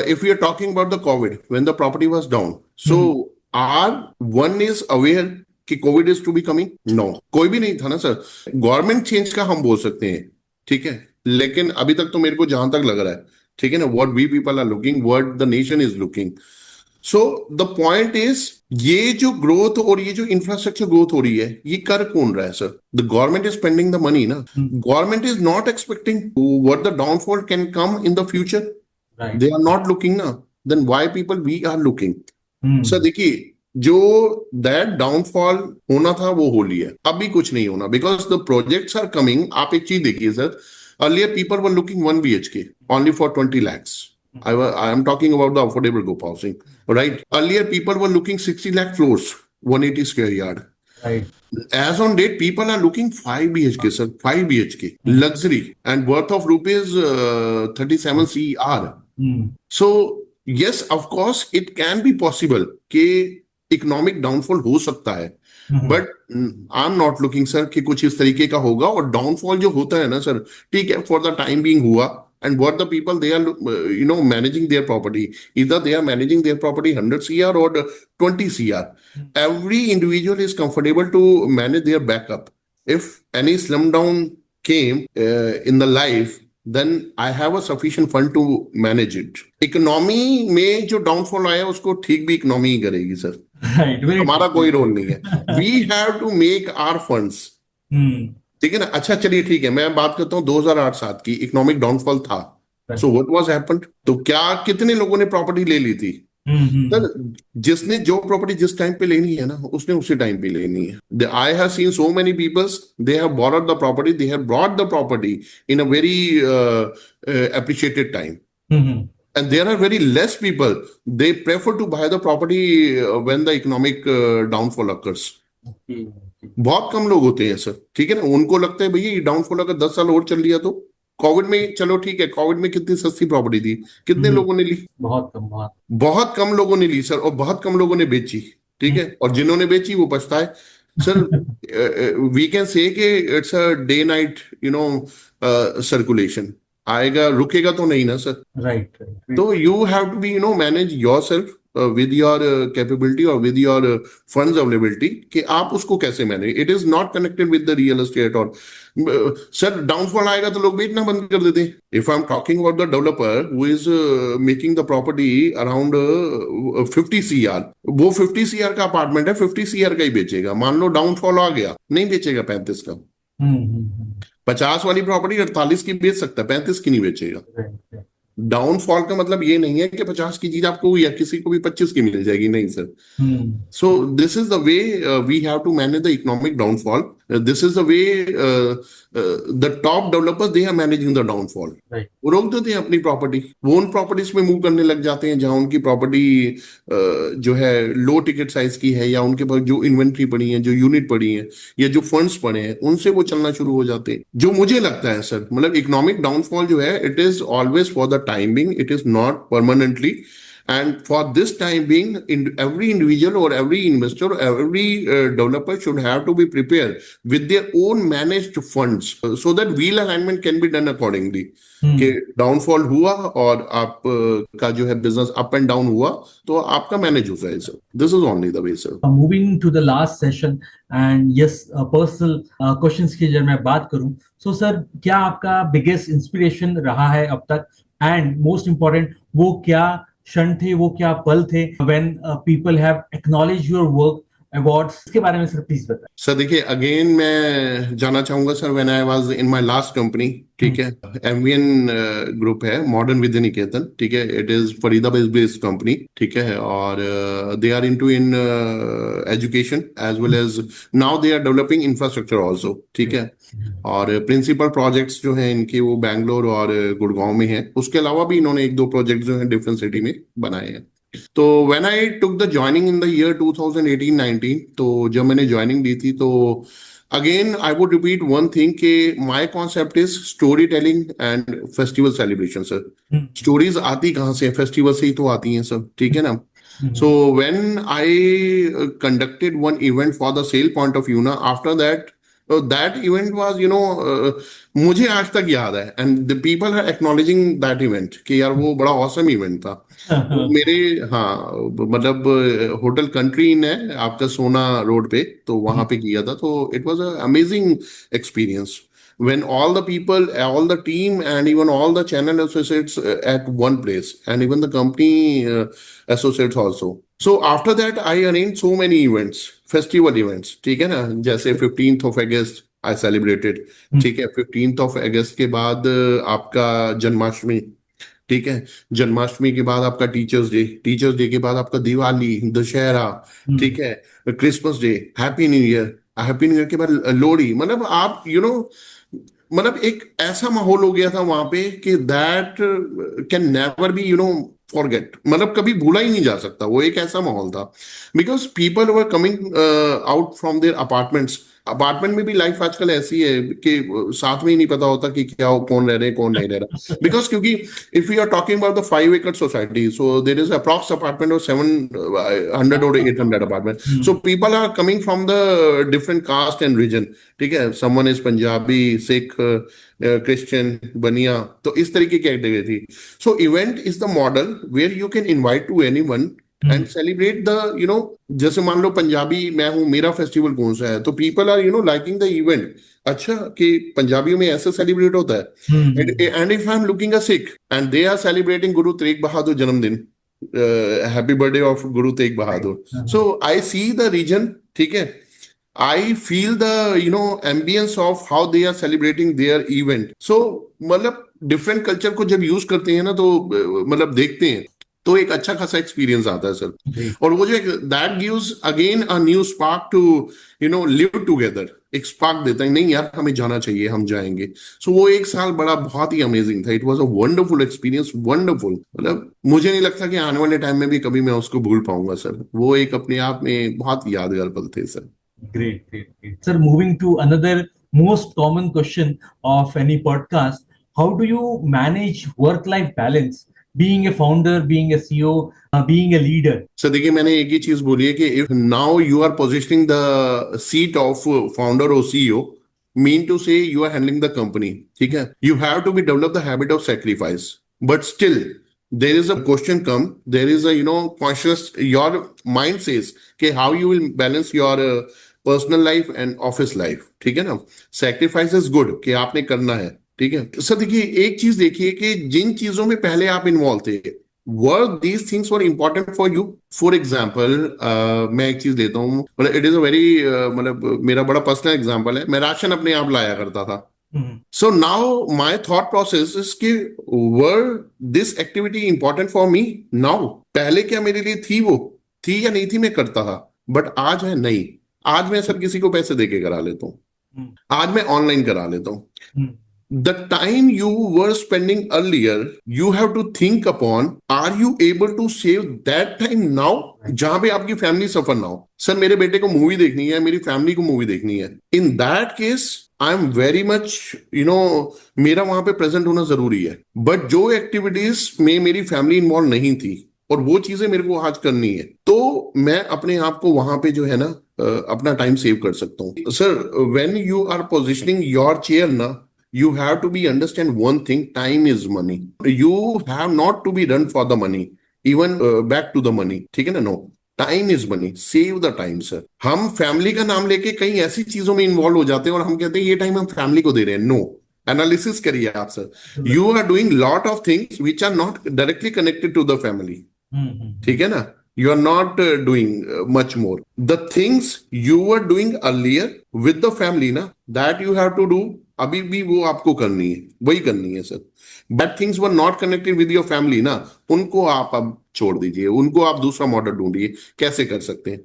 If we are talking about the covid when the property was down, so are one is aware कि covid is to be coming? No, कोई भी नहीं था ना सर। गवर्नमेंट चेंज का हम बोल सकते हैं, ठीक है, लेकिन अभी तक तो मेरे को जहां तक लग रहा है, ठीक है ना, what we people are looking, what the nation is looking. So the point is, ये जो ग्रोथ और ये जो इंफ्रास्ट्रक्चर ग्रोथ हो रही है, ये कर कौन रहा है sir? The government is spending the money ना। Government is not expecting what the downfall can come in the future, they are not looking ना, then why people we are looking. Sir देखिए, जो दैट डाउनफॉल होना था वो हो लिया, अभी कुछ नहीं होना, because the projects are coming. आप एक चीज देखिए sir, earlier people were looking 1 BHK only for 20 lakhs. I am talking about the affordable group housing, right? Earlier, people were looking 60 lakh floors, 180 square yard. Right. As on date, people are looking 5 BHK, sir, 5 BHK, luxury, and worth of rupees 37 CR. So, yes, of course, it can be possible कि economic downfall हो सकता है, but I am not looking sir कि कुछ इस तरीके का होगा। और डाउनफॉल जो होता है ना सर, ठीक है, फॉर द टाइम बीइंग हुआ, and what the people they are managing their property, either they are managing their property 100 CR or 20 CR. Every individual is comfortable to manage their backup. If any slum down came in the life, then I have a sufficient fund to manage it. Economy में जो downfall आया उसको ठीक भी economy ही करेगी sir, हमारा कोई role नहीं है। We have to make our funds, ठीक है ना। अच्छा चलिए ठीक है, मैं बात करता हूँ 2008-7 की, इकोनॉमिक डाउनफॉल था। सो व्हाट वाज हैपेंड, तो क्या कितने लोगों ने प्रॉपर्टी ले ली थी सर? जिसने जो प्रॉपर्टी जिस टाइम पे लेनी है ना, उसने उसी टाइम पे लेनी है। I have seen so many peoples, they have borrowed the property, they have brought the property in a very appreciated time. And there are very less people, they prefer to buy the property when the economic downfall occurs. बहुत कम लोग होते हैं sir, ठीक है ना, उनको लगता है भैया ये डाउनफॉल अगर 10 साल और चल लिया तो। कोविड में चलो ठीक है, कोविड में कितनी सस्ती प्रॉपर्टी थी, कितने लोगों ने ली? बहुत कम लोगों ने ली सर, और बहुत कम लोगों ने बेची, ठीक है, और जिन्होंने बेची वो पछताए sir. We can say it's a day night circulation, आएगा रुकेगा तो नहीं ना सर, राइट। तो you have to be manage yourself with your capability or with your funds availability कि आप उसको कैसे manage. It is not connected with the real estate. और सर डाउनफॉल आएगा तो लोग बेचना बंद कर देते हैं। If I am talking about the developer who is making the property around 50 CR, वो 50 CR का अपार्टमेंट है, 50 CR का ही बेचेगा। मान लो डाउनफॉल आ गया, नहीं बेचेगा 35 का। 50 वाली प्रॉपर्टी 48 की बेच सकता है, 35 की नहीं बेचेगा। डाउनफॉल का मतलब ये नहीं है कि 50 की चीज आपको या किसी को भी 25 की मिल जाएगी, नहीं sir. So this is the way we have to manage the economic downfall. This is the way the top developers they are managing the downfall. Right. वो रोक देते हैं अपनी प्रॉपर्टी, वो उन प्रॉपर्टीज में मूव करने लग जाते हैं जहां उनकी प्रॉपर्टी जो है लो टिकट साइज की है, या उनके पास जो इन्वेंट्री पड़ी है, जो यूनिट पड़ी है, या जो फंड्स पड़े हैं, उनसे वो चलना शुरू हो जाते हैं। जो मुझे लगता है सर, मतलब इकोनॉमिक डाउनफॉल जो है, it is always for the time being, it is not permanently. And for this time being, every individual or every investor, every developer should have to be prepared with their own managed funds, so that wheel alignment can be done accordingly. कि downfall हुआ और आप का जो है business up and down हुआ, तो आपका मैनेज हो जाए sir. This is only the way sir. Moving to the last session and yes, personal questions की अगर मैं बात करूं, so sir, क्या आपका biggest inspiration रहा है अब तक, and most important वो क्या क्षण थे, वो क्या पल थे when people have acknowledged your work, awards, इसके बारे में सर प्लीज बताएं। सर देखिए, अगेन मैं जाना चाहूंगा sir, when I was in my last company, ठीक है, एमवीएन ग्रुप है, मॉडर्न विद्या निकेतन, ठीक है, it is Faridabad based company, ठीक है, और they are into in education as well as now they are developing infrastructure also, ठीक है, और प्रिंसिपल प्रोजेक्ट्स जो हैं इनके वो बैंगलोर और गुड़गांव में हैं। उसके अलावा भी इन्होंने एक दो प्रोजेक्ट जो हैं डिफरेंट सिटी में बनाए हैं। तो when I took the joining in the year 2018-19, तो जब मैंने ज्वाइनिंग दी थी, तो again I would repeat one thing कि my concept is story telling and festival celebration sir. Stories आती कहाँ से? फेस्टिवल से ही तो आती हैं सब, ठीक है ना। So when I conducted one event for the sale point of view, ना, after that, that event was, मुझे आज तक याद है, and the people are acknowledging that event कि यार वो बड़ा awesome event था। तो मेरे, हाँ, मतलब होटल कंट्री इन है आपका सोना रोड पे, तो वहां पे किया था। तो it was a amazing experience when all the people, all the team, and even all the channel associates at one place, and even the company associates also. So after that, I arranged so many events, festival events, ठीक है ना, जैसे 15th of August I celebrated, ठीक है, 15th of August के बाद आपका जन्माष्टमी, ठीक है, जन्माष्टमी के बाद आपका टीचर्स डे, टीचर्स डे के बाद आपका दिवाली, दशहरा, ठीक है, Christmas day, happy new year, happy new year के बाद लोहड़ी। मतलब आप मतलब एक ऐसा माहौल हो गया था वहां पे कि that can never be forget, मतलब कभी भूला ही नहीं जा सकता। वो एक ऐसा माहौल था, because people were coming out from their apartments. Apartment में भी लाइफ आजकल ऐसी है कि साथ में ही नहीं पता होता कि क्या कौन रह रहे हैं, कौन नहीं रह रहा, बिकॉज क्योंकि if you are talking about the 5 एकड़ society, so there is approx apartment of 700 और 800 apartment, so people are coming from the different caste and region, ठीक है, someone is Punjabi, Sikh, Christian, Baniya, तो इस तरीके की कैटेगरी थी। So event is the model where you can invite to anyone and celebrate the जैसे मान लो पंजाबी मैं हूं, मेरा फेस्टिवल कौन सा है, तो people are liking the event. अच्छा, कि पंजाबियों में ऐसे सेलिब्रेट होता है। And if I am looking a Sikh and they are celebrating Guru Teg Bahadur जन्मदिन, happy birthday of Guru Teg Bahadur, so I see the region, ठीक है, I feel the ambience of how they are celebrating their event. So मतलब different culture को जब use करते हैं ना, तो मतलब देखते हैं, तो एक अच्छा खासा एक्सपीरियंस आता है सर। और वो जो that gives again a new spark to live together, एक स्पार्क देता है, नहीं यार हमें जाना चाहिए, हम जाएंगे। सो वो एक साल बड़ा बहुत ही अमेजिंग था। It was a wonderful experience, wonderful. मतलब मुझे नहीं लगता कि आने वाले टाइम में भी कभी मैं उसको भूल पाऊंगा सर। वो एक अपने आप में बहुत यादगार पल थे sir. Great, great, great. Sir, moving to another most common question of any podcast, how do you manage work-life balance, being a founder, being a CEO, being a leader? Sir देखिए, मैंने एक ही चीज बोली है कि if now you are positioning the seat of founder और CEO, mean to say you are handling the company, ठीक है, you have to be develop the habit of sacrifice, but still there is a question come, there is a conscious, your mind says कि how you will balance your personal life and office life, ठीक है ना। Sacrifice is good कि आपने करना है, ठीक है। सर देखिए, एक चीज देखिए कि जिन चीजों में पहले आप इन्वॉल्व थे, were these things were important for you. For example, मैं एक चीज देता हूँ, मतलब इट इज अ वेरी, मतलब मेरा बड़ा पर्सनल एग्जाम्पल है, मैं राशन अपने आप लाया करता था। So now my thought process is कि were this activity important for me now? पहले क्या मेरे लिए थी, वो थी या नहीं थी, मैं करता था, बट आज है नहीं। आज मैं सर किसी को पैसे देके करा लेता हूँ, आज मैं ऑनलाइन करा लेता हूँ. हम्म, The time you were spending earlier, you have to think upon, are you able to save that time now? जहां पे आपकी फैमिली सफर ना हो. सर मेरे बेटे को मूवी देखनी है, मेरी फैमिली को मूवी देखनी है. In that case I am very much मेरा वहां पे प्रेजेंट होना जरूरी है. बट जो एक्टिविटीज में मेरी फैमिली इन्वॉल्व नहीं थी और वो चीजें मेरे को आज करनी है, तो मैं अपने आप को वहां पे जो है ना अपना टाइम सेव कर सकता हूँ. Sir when you are positioning your chair ना, you have to be understand one thing: time is money. You have not to be run for the money, even back to the money. ठीक है ना? No, time is money. Save the time sir. हम family का नाम लेके कई ऐसी चीजों में इन्वॉल्व हो जाते हैं और हम कहते हैं ये टाइम हम फैमिली को दे रहे हैं. नो, एनालिसिस करिए आप sir. You are doing lot of things which are not directly connected to the family. ठीक है ना? You are not doing much more. The things you were doing earlier with the family ना, that you have to do. अभी भी वो आपको करनी है, वही करनी है sir. But things were not connected with your family ना, उनको आप अब छोड़ दीजिए, उनको आप दूसरा मॉडल ढूंढिए. कैसे कर सकते हैं?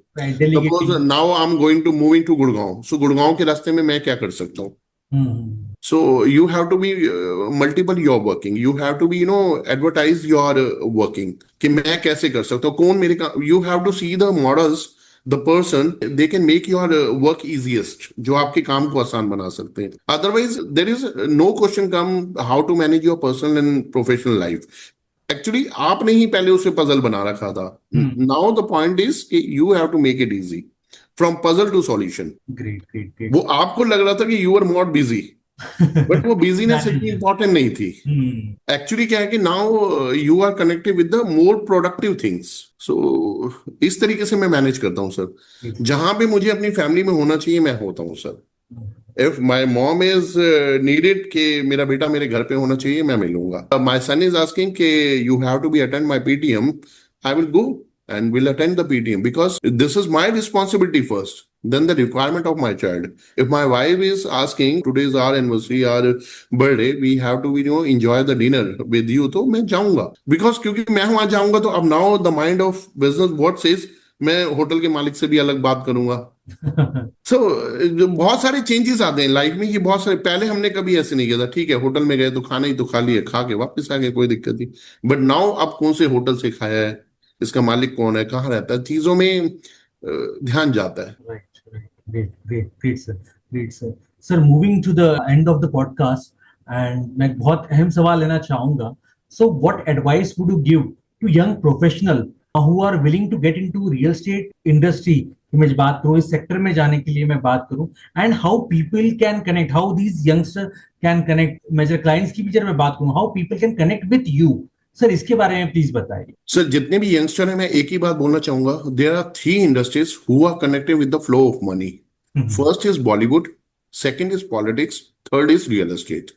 Suppose now I'm going to moving to Gurgaon. So Gurgaon के रास्ते में मैं क्या कर सकता हूँ? So you have to be multiple your working. You have to be advertise your working. कि मैं कैसे कर सकता हूँ, कौन मेरे का. You have to see the models, the person they can make your work easiest, जो आपके काम को आसान बना सकते हैं. Otherwise there is no question come how to manage your personal and professional life. Actually आपने ही पहले उसे पजल बना रखा था. नाउ द पॉइंट इज कि you have to make it easy from puzzle to solution. Great great great. वो आपको लग रहा था कि you are more busy, but वो बिजीनेस इतनी इंपॉर्टेंट नहीं थी. एक्चुअली क्या है कि now you are connected with the more productive things. So इस तरीके से मैं मैनेज करता हूँ सर. जहां पे मुझे अपनी फैमिली में होना चाहिए मैं होता हूँ sir. If my mom is needed कि मेरा बेटा मेरे घर पे होना चाहिए, मैं मिलूंगा. माई सन इज आस्किंग कि you have to be attend my PTM, I will go and will attend the PTM because this is my responsibility first, then the requirement of my child. If my wife is asking today's our anniversary, our birthday, we have to enjoy the dinner with you, तो मैं जाऊंगा. because क्योंकि मैं वहां जाऊंगा तो अब now the mind of business what says, मैं होटल के मालिक से भी अलग बात करूंगा. so बहुत सारे चेंजेस आते हैं लाइफ में. ये बहुत सारे, पहले हमने कभी ऐसे नहीं किया था. ठीक है, होटल में गए तो खाना ही तो खा लिया, खा के वापस आ गए, कोई दिक्कत नहीं. बट नाउ अब कौन से होटल से खाया है, इसका मालिक कौन है, कहाँ रहता है, चीजों में ध्यान जाता है. Right, right. Great, great, great, sir. Great, sir. Sir, moving to the end of the podcast, and मैं बहुत अहम सवाल लेना चाहूंगा. So, what advice would you give to young professional who are willing to get into real estate industry? मैं बात करूँ, इस सेक्टर में जाने के लिए मैं बात करूँ, and how people can connect, how these youngsters can connect. Major clients की भी जब मैं बात करूँ, how people can connect with you. Sir इसके बारे में प्लीज बताइए. सर जितने भी यंगस्टर हैं, मैं एक ही बात बोलना चाहूंगा. There are 3 industries who are connected with the flow of money. First is Bollywood, second is politics, third is real estate.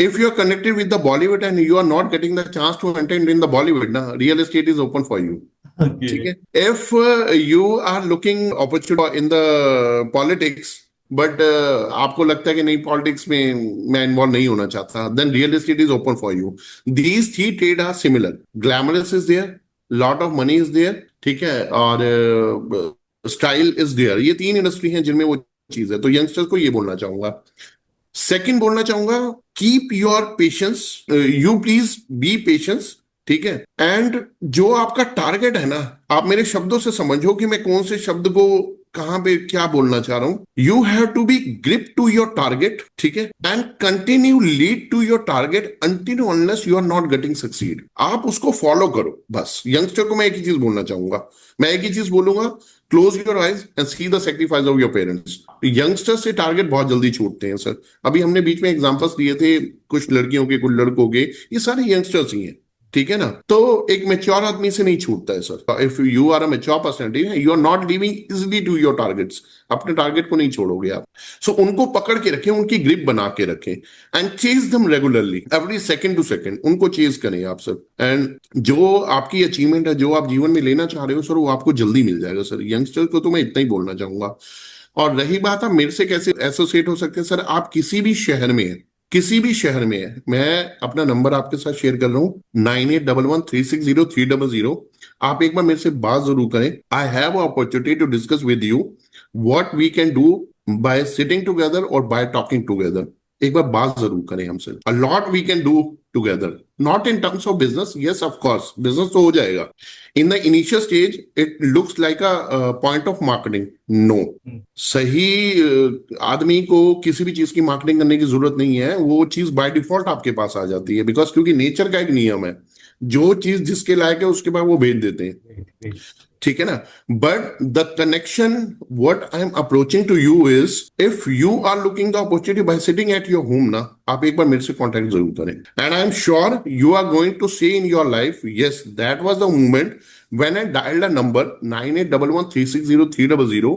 If you are connected with the Bollywood and you are not getting the chance to enter in the Bollywood, na, real estate is open for you. Okay. ठीक है. If you are looking opportunity in the politics, but आपको लगता है कि नहीं politics में मैं involve नहीं होना चाहता, then real estate is open for you. These 3 trade are similar. Glamorous is there, lot of money is there, ठीक है, और स्टाइल इज देयर. ये 3 इंडस्ट्री हैं जिनमें वो चीज है. तो यंगस्टर्स को ये बोलना चाहूंगा. सेकंड बोलना चाहूंगा, keep your patience. You please be patience. ठीक है. एंड जो आपका टारगेट है ना, आप मेरे शब्दों से समझो कि मैं कौन से शब्द को कहां पे क्या बोलना चाह रहा हूं. You have to be grip to your target. ठीक है. And continue lead to your target until unless you are not getting succeed. आप उसको फॉलो करो बस. यंगस्टर को मैं एक ही चीज बोलना चाहूंगा, मैं एक ही चीज बोलूंगा, close your eyes and see the sacrifice of your parents. Youngster से टारगेट बहुत जल्दी छूटते हैं सर. अभी हमने बीच में एग्जांपल्स दिए थे, कुछ लड़कियों के, कुछ लड़कों के, ये सारे यंगस्टर्स ही हैं. ठीक है ना. तो एक मैच्योर आदमी से नहीं छूटता है sir. If you are a mature personality, you are not living easily to your targets. अपने टारगेट को नहीं छोड़ोगे आप. सो उनको पकड़ के रखें, उनकी ग्रिप बना के रखें and chase them regularly, every second to second उनको चेज करें आप सर. एंड जो आपकी अचीवमेंट है, जो आप जीवन में लेना चाह रहे हो सर, वो आपको जल्दी मिल जाएगा सर. यंगस्टर को तो मैं इतना ही बोलना चाहूंगा. और रही बात आप मेरे से कैसे एसोसिएट हो सकते हैं सर, आप किसी भी शहर में है, किसी भी शहर में है, मैं अपना नंबर आपके साथ शेयर कर रहा हूं 9811360300. आप एक बार मेरे से बात जरूर करें. I have opportunity to discuss with you what we can do by sitting together or by talking together. एक बार बात जरूर करें हमसे. A lot we can do together. Not in terms of business. Yes, of course. Business तो हो जाएगा. In the initial stage, it looks like a point of marketing. No. सही आदमी को किसी भी चीज की मार्केटिंग करने की जरूरत नहीं है. वो चीज बाय डिफॉल्ट आपके पास आ जाती है. बिकॉज क्योंकि नेचर का एक नियम है, जो चीज जिसके लायक है उसके बाद वो भेज देते हैं. ठीक है ना. But the connection what I am approaching to you is, if you are looking the opportunity by sitting at your home ना, आप एक बार मेरे से कांटेक्ट जरूर करें. And I am sure you are going to see in your life, yes that was the moment when I dialed a number 9811360300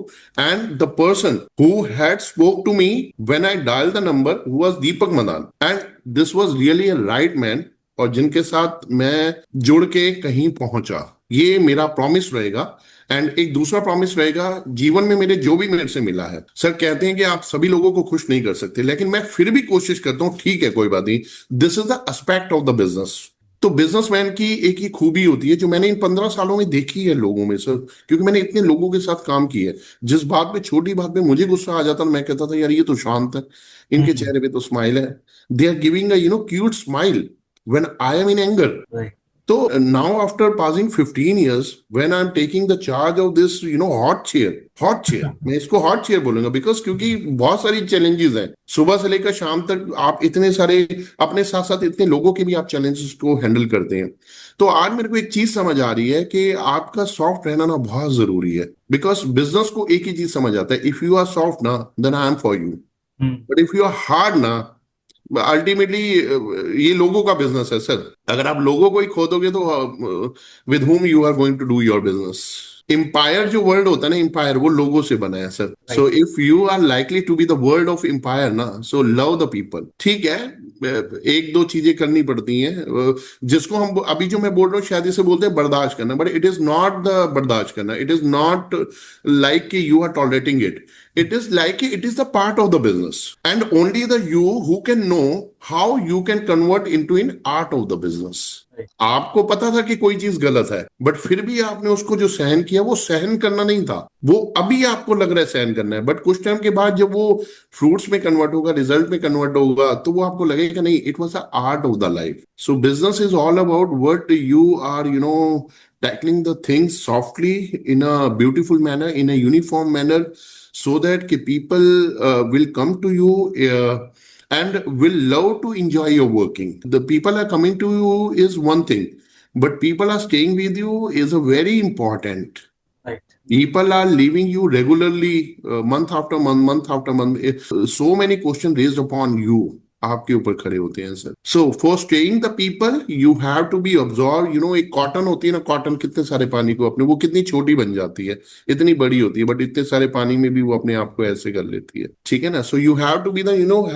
and the person who had spoke to me when I dialed the number was Deepak Madan, and this was really a right man और जिनके साथ मैं जुड़ के कहीं पहुंचा. ये मेरा प्रॉमिस रहेगा. एंड एक दूसरा प्रॉमिस रहेगा जीवन में मेरे जो भी मेरे से मिला है. सर कहते हैं कि आप सभी लोगों को खुश नहीं कर सकते, लेकिन मैं फिर भी कोशिश करता हूं. ठीक है, कोई बात नहीं. This is the aspect of the business. तो बिजनेसमैन की एक ही खूबी होती है जो मैंने इन 15 सालों में देखी है लोगों में सर, क्योंकि मैंने इतने लोगों के साथ काम किया है. जिस बात पे, छोटी बात पे मुझे गुस्सा आ जाता, मैं कहता था यार ये तो शांत है, इनके चेहरे पे तो स्माइल है. They are giving a cute smile when I am in anger. Right. So now after passing 15 years, when I'm taking the charge of this, hot chair, मैं इसको hot chair बोलूंगा because क्योंकि बहुत सारी challenges हैं. सुबह से लेकर शाम तक आप इतने सारे, अपने साथ साथ इतने लोगों के भी आप challenges को handle करते हैं. तो आज मेरे को एक चीज समझ आ रही है कि आपका सॉफ्ट रहना ना बहुत जरूरी है. बिकॉज बिजनेस को एक ही चीज समझ आता है, इफ यू आर सॉफ्ट ना, then I am for you. But if you are hard ना, अल्टीमेटली ये लोगों का बिजनेस है सर. अगर आप लोगों को ही खो दोगे तो with whom you are going to do your business. Empire जो वर्ड होता है ना, एम्पायर वो लोगों से बना है sir. So if you are likely to be the word of empire ना, सो लव द पीपल. ठीक है, एक दो चीजें करनी पड़ती हैं जिसको हम अभी जो मैं बोल रहा हूँ शायद इसे बोलते हैं बर्दाश्त करना. But it is not the बर्दाश्त करना. इट इज नॉट लाइक कि you are tolerating it. It is like it is the part of the business, and only the you who can know how you can convert into an art of the business. आपको पता था कि कोई चीज गलत है, but फिर भी आपने उसको जो सहन किया वो सहन करना नहीं था. वो अभी आपको लग रहा है सहन करना है, बट कुछ टाइम के बाद जब वो फ्रूट्स में कन्वर्ट होगा, रिजल्ट में कन्वर्ट होगा, तो वो आपको लगेगा नहीं, it was the art of the life. So business is all about what you are tackling the things softly in a beautiful manner, in a uniform manner, so that people will come to you and will love to enjoy your working. The people are coming to you is one thing, but people are staying with you is a very important. Right. People are leaving you regularly, month after month after month. So many questions raised upon you. आपके ऊपर खड़े होते हैं sir. So for staying the people you have to be observe. एक cotton होती है ना, cotton कितने सारे पानी को अपने, वो कितनी छोटी बन जाती है, इतनी बड़ी होती है, बट इतने सारे पानी में भी वो अपने आप को ऐसे कर लेती है. ठीक है ना. So you have to be the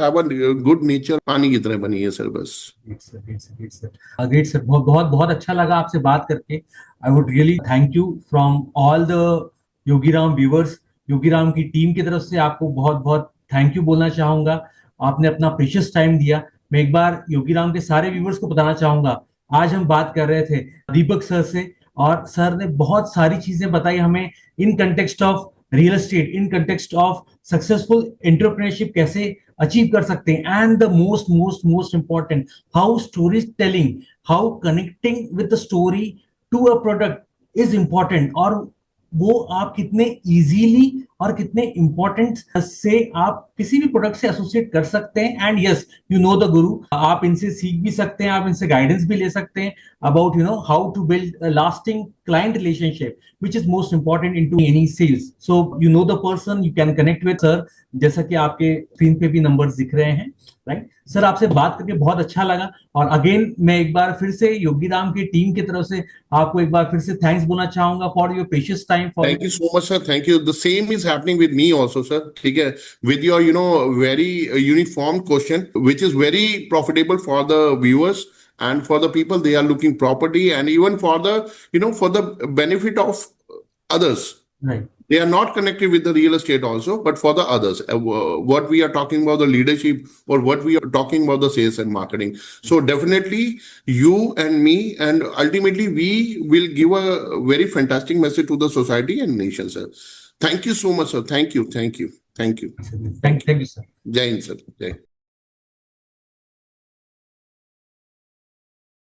have a good nature. पानी की तरह बनी है सर बस. ग्रेट सर, बहुत बहुत अच्छा लगा आपसे बात करके. I would really thank you from all the Yogiram viewers. Yogiram की टीम की तरफ से आपको बहुत बहुत थैंक यू बोलना चाहूंगा. आपने अपना प्रीशियस टाइम दिया. मैं एक बार योगीराम के सारे व्यूअर्स को बताना चाहूंगा, आज हम बात कर रहे थे दीपक सर से, और सर ने बहुत सारी चीजें बताई हमें in context of real estate, in context of successful entrepreneurship कैसे अचीव कर सकते हैं, and the most important how story telling, how connecting with the story to a product is important, और वो आप कितने इजीली और कितने इंपॉर्टेंट से आप किसी भी प्रोडक्ट से एसोसिएट कर सकते हैं. And yes, you know the गुरु, आप इनसे सीख भी सकते हैं, आप इनसे गाइडेंस भी ले सकते हैं about how to build a lasting client relationship which is most important into any sales. So you know the person, you can connect with sir, जैसा कि आपके स्क्रीन पे भी नंबर्स दिख रहे हैं. राइट सर, आपसे बात करके बहुत अच्छा लगा, और अगेन मैं एक बार फिर से योगीराम की टीम की तरफ से आपको एक बार फिर से थैंक्स बोलना चाहूंगा for your precious time. Thank you so much sir. Thank you. The same is happening with me also sir. ठीक है, with your very uniform question which is very profitable for the viewers and for the people they are looking property, and even for the for the benefit of others. Right. They are not connected with the real estate also, but for the others, what we are talking about the leadership, or what we are talking about the sales and marketing. So definitely you and me, and ultimately we will give a very fantastic message to the society and nation, sir. Thank you so much, sir. Thank you. Thank you. Thank you, sir. Jai Hind, sir. Jai.